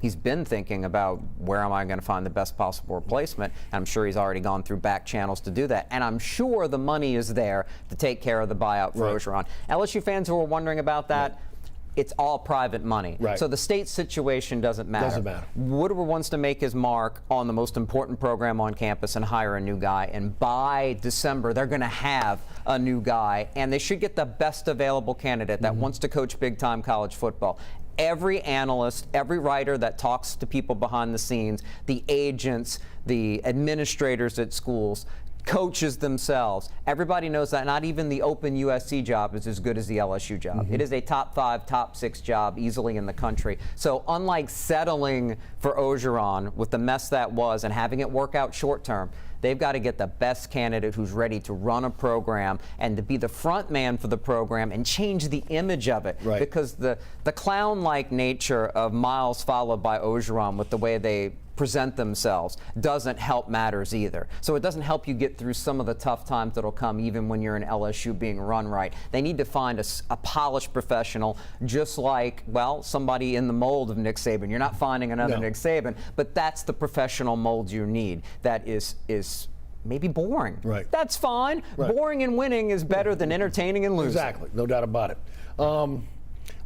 He's been thinking about where am I going to find the best possible replacement. And I'm sure he's already gone through back channels to do that. And I'm sure the money is there to take care of the buyout for Orgeron. LSU fans who are wondering about that, it's all private money. So the state situation doesn't matter. Woodward wants to make his mark on the most important program on campus and hire a new guy. And by December, they're going to have a new guy. And they should get the best available candidate that wants to coach big-time college football. Every analyst, every writer that talks to people behind the scenes, the agents, the administrators at schools, coaches themselves, everybody knows that not even the open USC job is as good as the LSU job. It is a top 5, top 6 job easily in the country. So unlike settling for Orgeron with the mess that was and having it work out short term, they've got to get the best candidate who's ready to run a program and to be the front man for the program and change the image of it. Because the clown-like nature of Miles followed by Orgeron with the way they present themselves doesn't help matters either. So it doesn't help you get through some of the tough times that'll come even when you're in LSU being run right. They need to find a polished professional, just like, well, somebody in the mold of Nick Saban. You're not finding another Nick Saban, but that's the professional mold you need. That is maybe boring. That's fine. Boring and winning is better than entertaining and losing. Exactly, no doubt about it.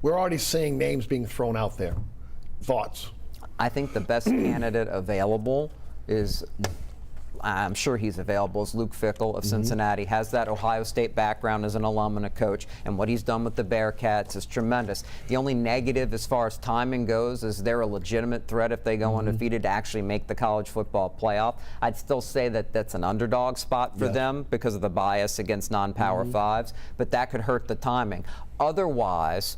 We're already seeing names being thrown out there. Thoughts? I think the best candidate available is, I'm sure he's available, is Luke Fickell of Cincinnati. Has that Ohio State background as an alum and a coach, and what he's done with the Bearcats is tremendous. The only negative as far as timing goes is they're a legitimate threat if they go undefeated to actually make the college football playoff. I'd still say that that's an underdog spot for them because of the bias against non-power fives, but that could hurt the timing. Otherwise,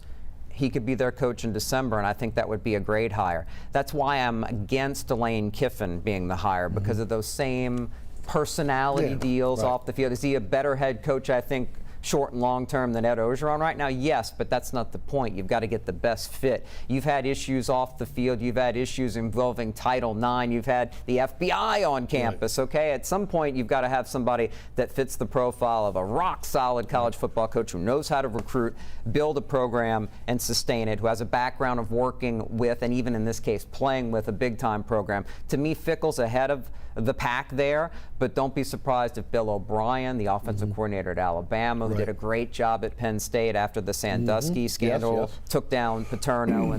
he could be their coach in December, and I think that would be a great hire. That's why I'm against Lane Kiffin being the hire, because of those same personality deals off the field. Is he a better head coach? I think short and long term than Ed Ogeron right now? Yes, but that's not the point. You've got to get the best fit. You've had issues off the field. You've had issues involving Title IX. You've had the FBI on campus, okay? At some point, you've got to have somebody that fits the profile of a rock-solid college football coach who knows how to recruit, build a program, and sustain it, who has a background of working with, and even in this case, playing with a big-time program. To me, Fickell's ahead of the pack there, but don't be surprised if Bill O'Brien, the offensive coordinator at Alabama, who did a great job at Penn State after the Sandusky scandal, took down Paterno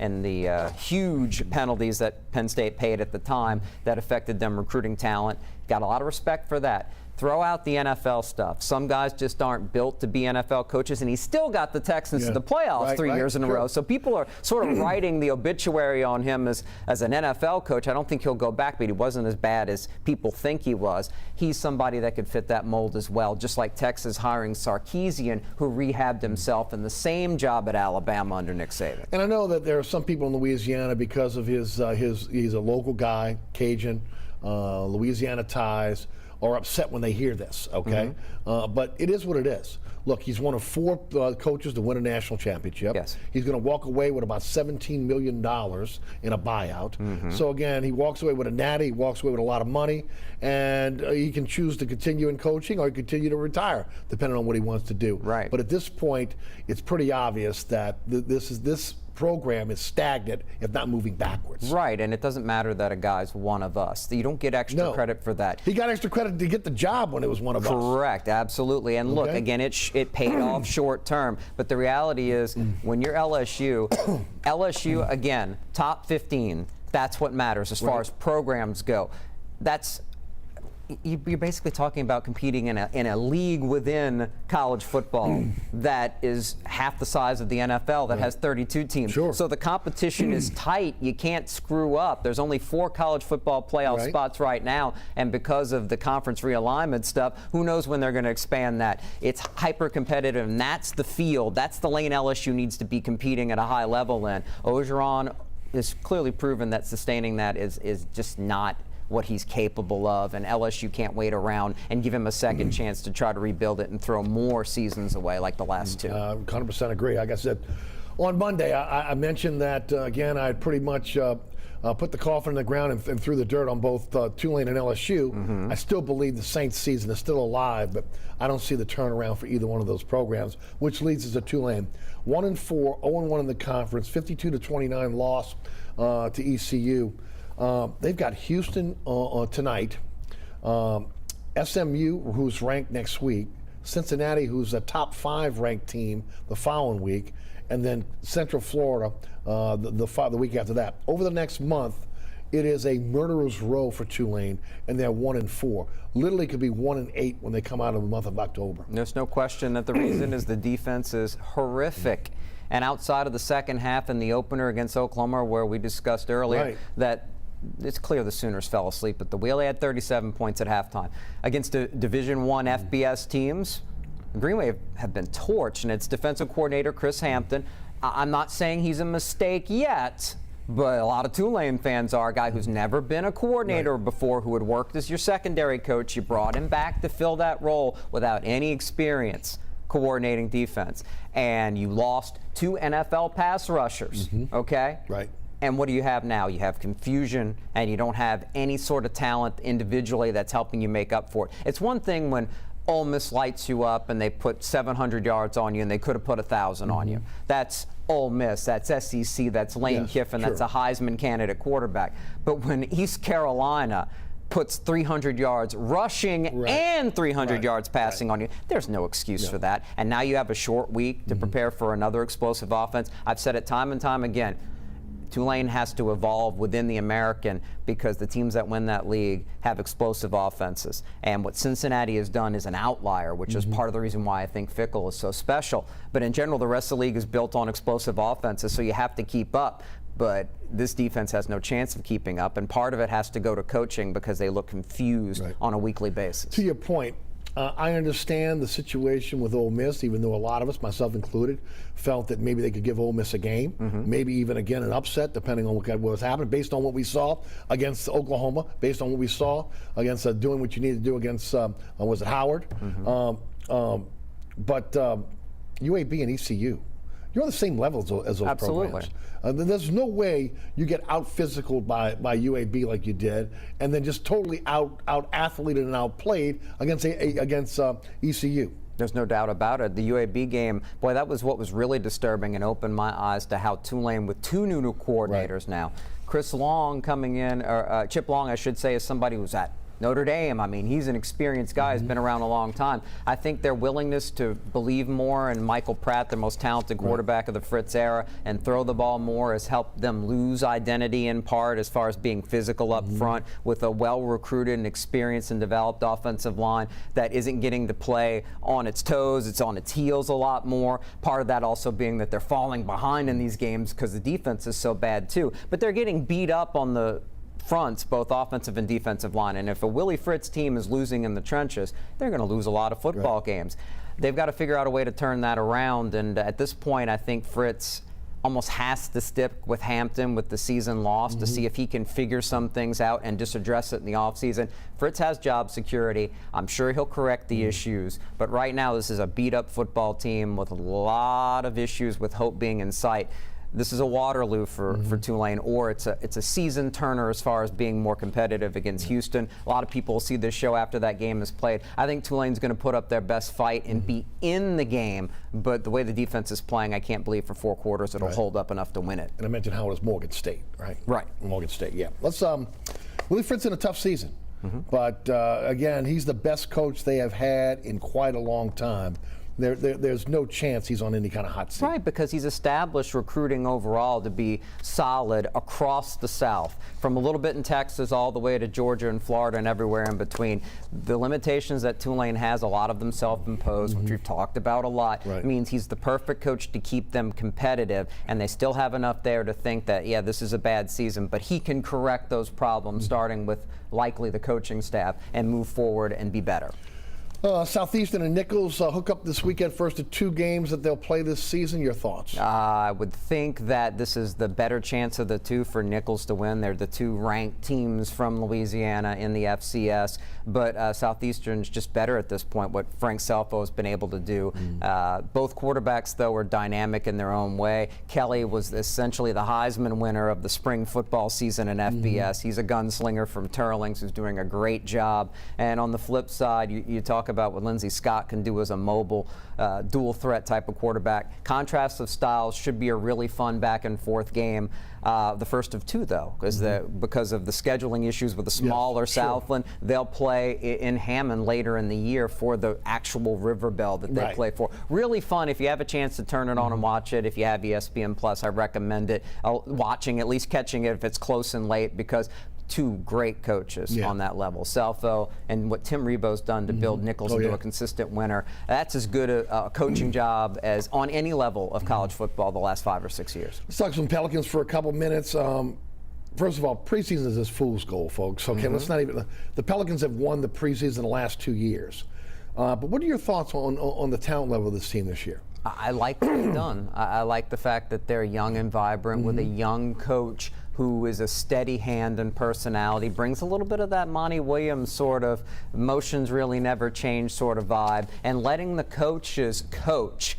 and the huge penalties that Penn State paid at the time that affected them recruiting talent. Got a lot of respect for that. Throw out the NFL stuff. Some guys just aren't built to be NFL coaches, and he still got the Texans to the playoffs 3 years in a row. So people are sort of writing the obituary on him as an NFL coach. I don't think he'll go back, but he wasn't as bad as people think he was. He's somebody that could fit that mold as well, just like Texas hiring Sarkisian, who rehabbed himself in the same job at Alabama under Nick Saban. And I know that there are some people in Louisiana, because of he's a local guy, Cajun, Louisiana ties, are upset when they hear this, okay? But it is what it is. Look, he's one of 4 coaches to win a national championship. Yes. He's going to walk away with about $17 million in a buyout. So again, he walks away with a natty, he walks away with a lot of money, and he can choose to continue in coaching or continue to retire, depending on what he wants to do. Right. But at this point, it's pretty obvious that this program is stagnant, if not moving backwards. Right, and it doesn't matter that a guy's one of us. You don't get extra credit for that. He got extra credit to get the job when it was one of us. Correct, absolutely. And look, again, it paid off short term, but the reality is when you're LSU, again, top 15, that's what matters as far as programs go. You're basically talking about competing in a league within college football that is half the size of the NFL that has 32 teams. So the competition is tight. You can't screw up. There's only 4 college football playoff spots right now, and because of the conference realignment stuff, who knows when they're going to expand that. It's hyper competitive, and that's the field. That's the lane LSU needs to be competing at a high level in. Ogeron is clearly proven that sustaining that is just not what he's capable of, and LSU can't wait around and give him a second chance to try to rebuild it and throw more seasons away like the last 2. 100% agree. Like I said, on Monday, I mentioned that, again, I pretty much put the coffin in the ground and threw the dirt on both Tulane and LSU. I still believe the Saints season is still alive, but I don't see the turnaround for either one of those programs, which leads us to Tulane. 1-4, 0-1 in the conference, 52-29 loss to ECU. They've got Houston tonight, SMU, who's ranked next week, Cincinnati, who's a top 5 ranked team the following week, and then Central Florida the week after that. Over the next month, it is a murderer's row for Tulane, and they're 1-4. Literally could be 1-8 when they come out of the month of October. There's no question that the reason is the defense is horrific. And outside of the second half and the opener against Oklahoma, where we discussed earlier that it's clear the Sooners fell asleep, but the WLAE had 37 points at halftime. Against Division I FBS teams, Greenway have been torched, and its defensive coordinator, Chris Hampton. I'm not saying he's a mistake yet, but a lot of Tulane fans are. A guy who's never been a coordinator before, who had worked as your secondary coach. You brought him back to fill that role without any experience coordinating defense. And you lost 2 NFL pass rushers, okay? Right. And what do you have now? You have confusion, and you don't have any sort of talent individually that's helping you make up for it. It's one thing when Ole Miss lights you up and they put 700 yards on you and they could have put 1,000 on you. That's Ole Miss, that's SEC, that's Lane Kiffin, that's a Heisman candidate quarterback. But when East Carolina puts 300 yards rushing and 300 yards passing on you, there's no excuse for that. And now you have a short week to prepare for another explosive offense. I've said it time and time again. Tulane has to evolve within the American because the teams that win that league have explosive offenses. And what Cincinnati has done is an outlier, which is part of the reason why I think Fickell is so special. But in general, the rest of the league is built on explosive offenses, so you have to keep up. But this defense has no chance of keeping up, and part of it has to go to coaching because they look confused on a weekly basis. To your point, I understand the situation with Ole Miss, even though a lot of us, myself included, felt that maybe they could give Ole Miss a game, maybe even again an upset, depending on what was happening, based on what we saw against Oklahoma, based on what we saw against doing what you need to do against, was it Howard? But UAB and ECU, you're on the same level as those programs. There's no way you get out-physical by UAB like you did, and then just totally out-athleted and outplayed against ECU. There's no doubt about it. The UAB game, boy, that was what was really disturbing and opened my eyes to how Tulane, with two new coordinators now. Chris Long coming in, or Chip Long, I should say, is somebody who's at Notre Dame. I mean, he's an experienced guy, has been around a long time. I think their willingness to believe more in Michael Pratt, the most talented quarterback of the Fritz era, and throw the ball more has helped them lose identity in part as far as being physical up front with a well-recruited and experienced and developed offensive line that isn't getting to play on its toes. It's on its heels a lot more. Part of that also being that they're falling behind in these games because the defense is so bad too. But they're getting beat up on the fronts, both offensive and defensive line. And if a Willie Fritz team is losing in the trenches, they're going to lose a lot of football games. They've got to figure out a way to turn that around. And at this point, I think Fritz almost has to stick with Hampton with the season lost to see if he can figure some things out and just address it in the offseason. Fritz has job security. I'm sure he'll correct the issues. But right now, this is a beat-up football team with a lot of issues with hope being in sight. This is a Waterloo for Tulane, or it's a season turner as far as being more competitive against Houston. A lot of people will see this show after that game is played. I think Tulane's going to put up their best fight and be in the game, but the way the defense is playing, I can't believe for 4 quarters it'll hold up enough to win it. And I mentioned how it was Morgan State, right? Right. Morgan State, yeah. Let's Willie Fritz in a tough season, but again, he's the best coach they have had in quite a long time. There's no chance he's on any kind of hot seat. Right, because he's established recruiting overall to be solid across the South, from a little bit in Texas all the way to Georgia and Florida and everywhere in between. The limitations that Tulane has, a lot of them self-imposed, which we've talked about a lot, means he's the perfect coach to keep them competitive, and they still have enough there to think that, yeah, this is a bad season, but he can correct those problems, starting with likely the coaching staff, and move forward and be better. Southeastern and Nichols hook up this weekend, first of 2 games that they'll play this season. Your thoughts? I would think that this is the better chance of the 2 for Nichols to win. They're the 2 ranked teams from Louisiana in the FCS, but Southeastern's just better at this point, what Frank Selfo has been able to do. Both quarterbacks, though, are dynamic in their own way. Kelly was essentially the Heisman winner of the spring football season in FBS. He's a gunslinger from Turlings who's doing a great job. And on the flip side, you talk about what Lindsey Scott can do as a mobile, dual threat type of quarterback. Contrast of styles should be a really fun back and forth game. The first of 2, though, because of the scheduling issues with the smaller Southland, they'll play in Hammond later in the year for the actual River Bell that they play for. Really fun. If you have a chance to turn it on and watch it, if you have ESPN Plus, I recommend it. Watching, at least catching it if it's close and late, because 2 great coaches on that level. Selfo and what Tim Rebo's done to build Nichols into a consistent winner. That's as good a coaching job as on any level of college football the last 5 or 6 years. Let's talk some Pelicans for a couple minutes. First of all, preseason is this fool's gold, folks. Okay, let's not even. The Pelicans have won the preseason the last 2 years. But what are your thoughts on the talent level of this team this year? I like what they've done. I like the fact that they're young and vibrant with a young coach who is a steady hand and personality, brings a little bit of that Monty Williams sort of emotions really never change sort of vibe, and letting the coaches coach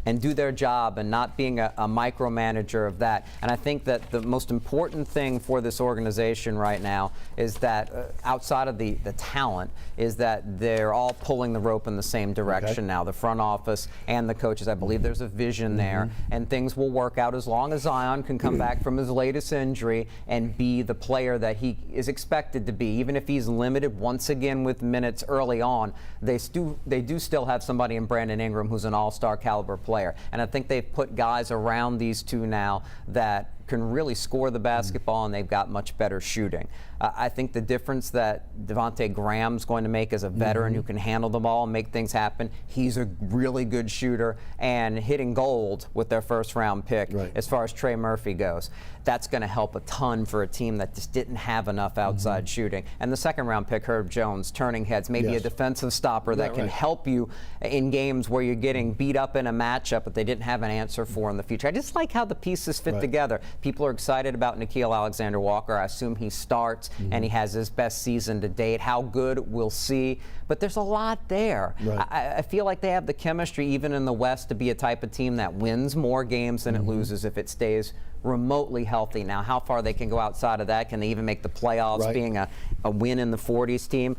and do their job and not being a micromanager of that. And I think that the most important thing for this organization right now is that outside of the talent is that they're all pulling the rope in the same direction now, the front office and the coaches. I believe there's a vision there, and things will work out as long as Zion can come back from his latest injury and be the player that he is expected to be. Even if he's limited once again with minutes early on, they do still have somebody in Brandon Ingram who's an all-star caliber player. And I think they've put guys around these 2 now that can really score the basketball, and they've got much better shooting. I think the difference that Devontae Graham's going to make as a veteran who can handle the ball and make things happen, he's a really good shooter and hitting gold with their first-round pick as far as Trey Murphy goes. that's going to help a ton for a team that just didn't have enough outside shooting. And the second round pick, Herb Jones, turning heads, maybe a defensive stopper that can help you in games where you're getting beat up in a matchup that they didn't have an answer for in the future. I just like how the pieces fit together. People are excited about Nickeil Alexander-Walker. I assume he starts and he has his best season to date. How good, we'll see. But there's a lot there. I feel like they have the chemistry, even in the West, to be a type of team that wins more games than it loses if it stays remotely healthy. Now, how far they can go outside of that? Can they even make the playoffs being a win in the 40s team?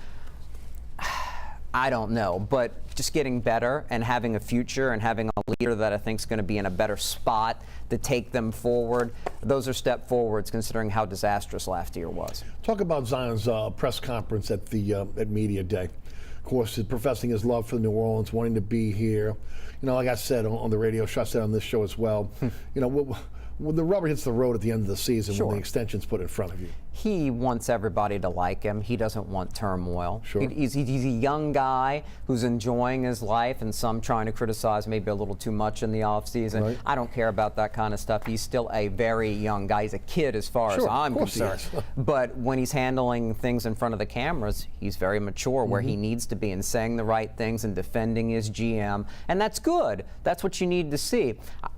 I don't know, but just getting better and having a future and having a leader that I think is going to be in a better spot to take them forward, those are step forwards considering how disastrous last year was. Talk about Zion's press conference at the at Media Day. Of course, professing his love for New Orleans, wanting to be here. You know, like I said on the radio show, I said on this show as well, you know, when the rubber hits the road at the end of the season, when the extension's put in front of you. He wants everybody to like him. He doesn't want turmoil. He's a young guy who's enjoying his life, and some trying to criticize maybe a little too much in the offseason. I don't care about that kind of stuff. He's still a very young guy. He's a kid as far as I'm concerned. But when he's handling things in front of the cameras, he's very mature where he needs to be and saying the right things and defending his GM. And that's good. That's what you need to see.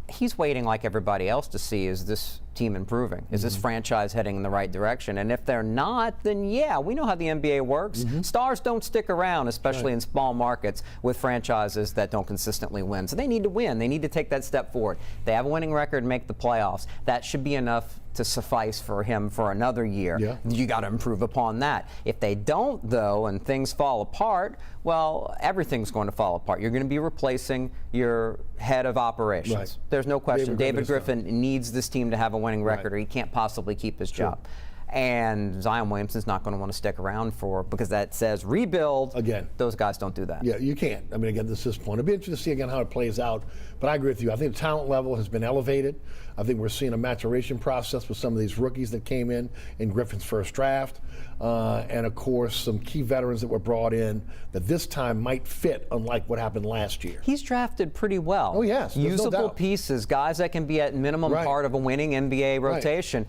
He's waiting like everybody else to see, is this team improving? Is this franchise heading in the right direction? And if they're not, then yeah, we know how the NBA works. Stars don't stick around, especially in small markets with franchises that don't consistently win. So they need to win. They need to take that step forward. They have a winning record and make the playoffs. That should be enough to suffice for him for another year. You got to improve upon that. If they don't, though, and things fall apart, well, everything's going to fall apart. You're going to be replacing your head of operations. There's no question. David Griffin needs this team to have a winning record or he can't possibly keep his job. And Zion Williamson's not going to want to stick around because that says rebuild. Again, those guys don't do that. Yeah, you can't. I mean, again, this is this point. It'll be interesting to see again how it plays out. But I agree with you. I think the talent level has been elevated. I think we're seeing a maturation process with some of these rookies that came in Griffin's first draft. And of course, some key veterans that were brought in that this time might fit, unlike what happened last year. He's drafted pretty well. Oh, yes. Usable pieces, guys that can be at minimum part of a winning NBA rotation.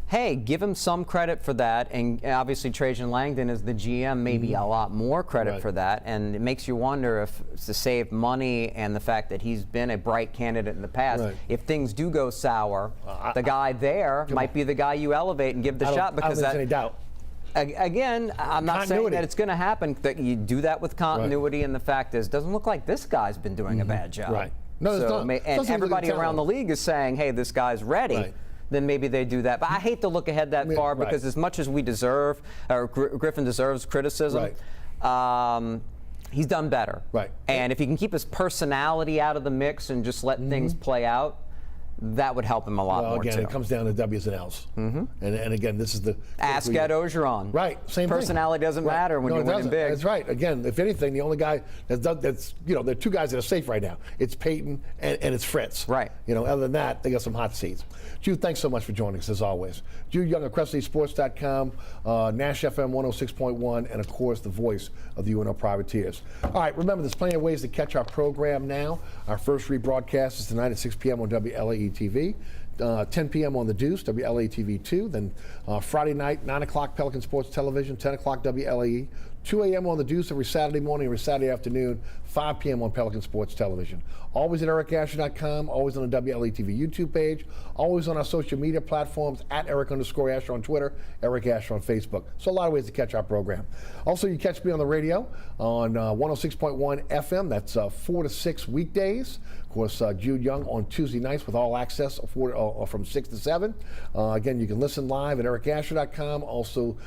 Hey, give him some credit for that, and obviously Trajan Langdon is the GM, maybe a lot more credit for that, and it makes you wonder if it's to save money and the fact that he's been a bright candidate in the past. If things do go sour, the guy there might be the guy you elevate and give the shot, because I don't think there's any doubt. Again, I'm not saying that it's going to happen, that you do that with continuity, and the fact is, it doesn't look like this guy's been doing a bad job. No, it's not. And everybody around the league is saying, hey, this guy's ready. Then maybe they do that. But I hate to look ahead that far because as much as we deserve, or Griffin deserves criticism, he's done better. And if he can keep his personality out of the mix and just let things play out, that would help him a lot more, again, it comes down to W's and L's. And again, this is the... Ask Ed Ogeron. Same Personality doesn't matter when you're winning big. That's right. Again, if anything, the only guy that's you know, there are two guys that are safe right now. It's Peyton and it's Fritz. You know, other than that, they got some hot seats. Jude, thanks so much for joining us, as always. Jude Young at CrescentCitySports.com, Nash FM 106.1, and of course, the voice of the UNO Privateers. All right, remember, there's plenty of ways to catch our program now. Our first rebroadcast is tonight at 6 p.m. on WLAE-TV. 10 p.m. on The Deuce, WLAE-TV 2. Then Friday night, 9 o'clock, Pelican Sports Television, 10 o'clock, WLAE. 2 a.m. on The Deuce every Saturday morning, every Saturday afternoon, 5 p.m. on Pelican Sports Television. Always at ericasher.com, always on the WLAE-TV YouTube page, always on our social media platforms, at Eric_Asher on Twitter, Eric Asher on Facebook. So a lot of ways to catch our program. Also, you catch me on the radio on 106.1 FM. That's 4 to 6 weekdays. Of course, Jude Young on Tuesday nights with all access from 6 to 7. Again, you can listen live at ericasher.com. Also,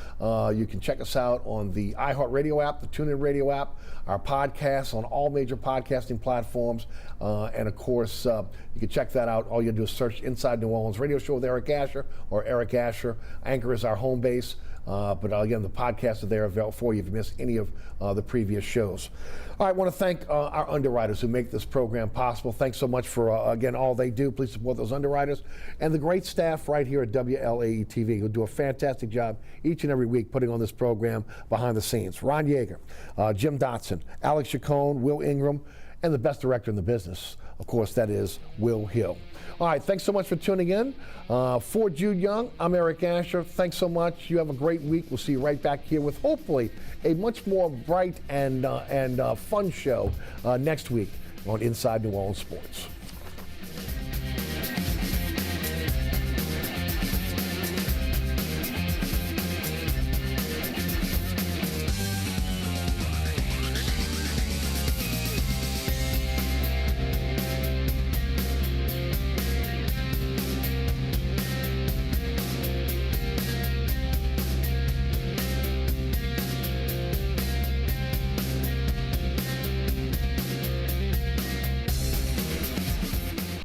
you can check us out on the iHeartRadio app, the TuneIn Radio app, our podcasts on all major podcasting platforms. And of course, you can check that out. All you do is search Inside New Orleans Radio Show with Eric Asher or Eric Asher. Anchor is our home base. But again, the podcasts are there available for you if you missed any of the previous shows. All right, I want to thank our underwriters who make this program possible. Thanks so much for, again, all they do. Please support those underwriters. And the great staff right here at WLAE-TV who do a fantastic job each and every week putting on this program behind the scenes. Ron Yeager, Jim Dotson, Alex Chacon, Will Ingram, and the best director in the business, Of course, that is Will Hill. All right, thanks so much for tuning in. For Jude Young, I'm Eric Asher. Thanks so much. You have a great week. We'll see you right back here with hopefully a much more bright and fun show next week on Inside New Orleans Sports.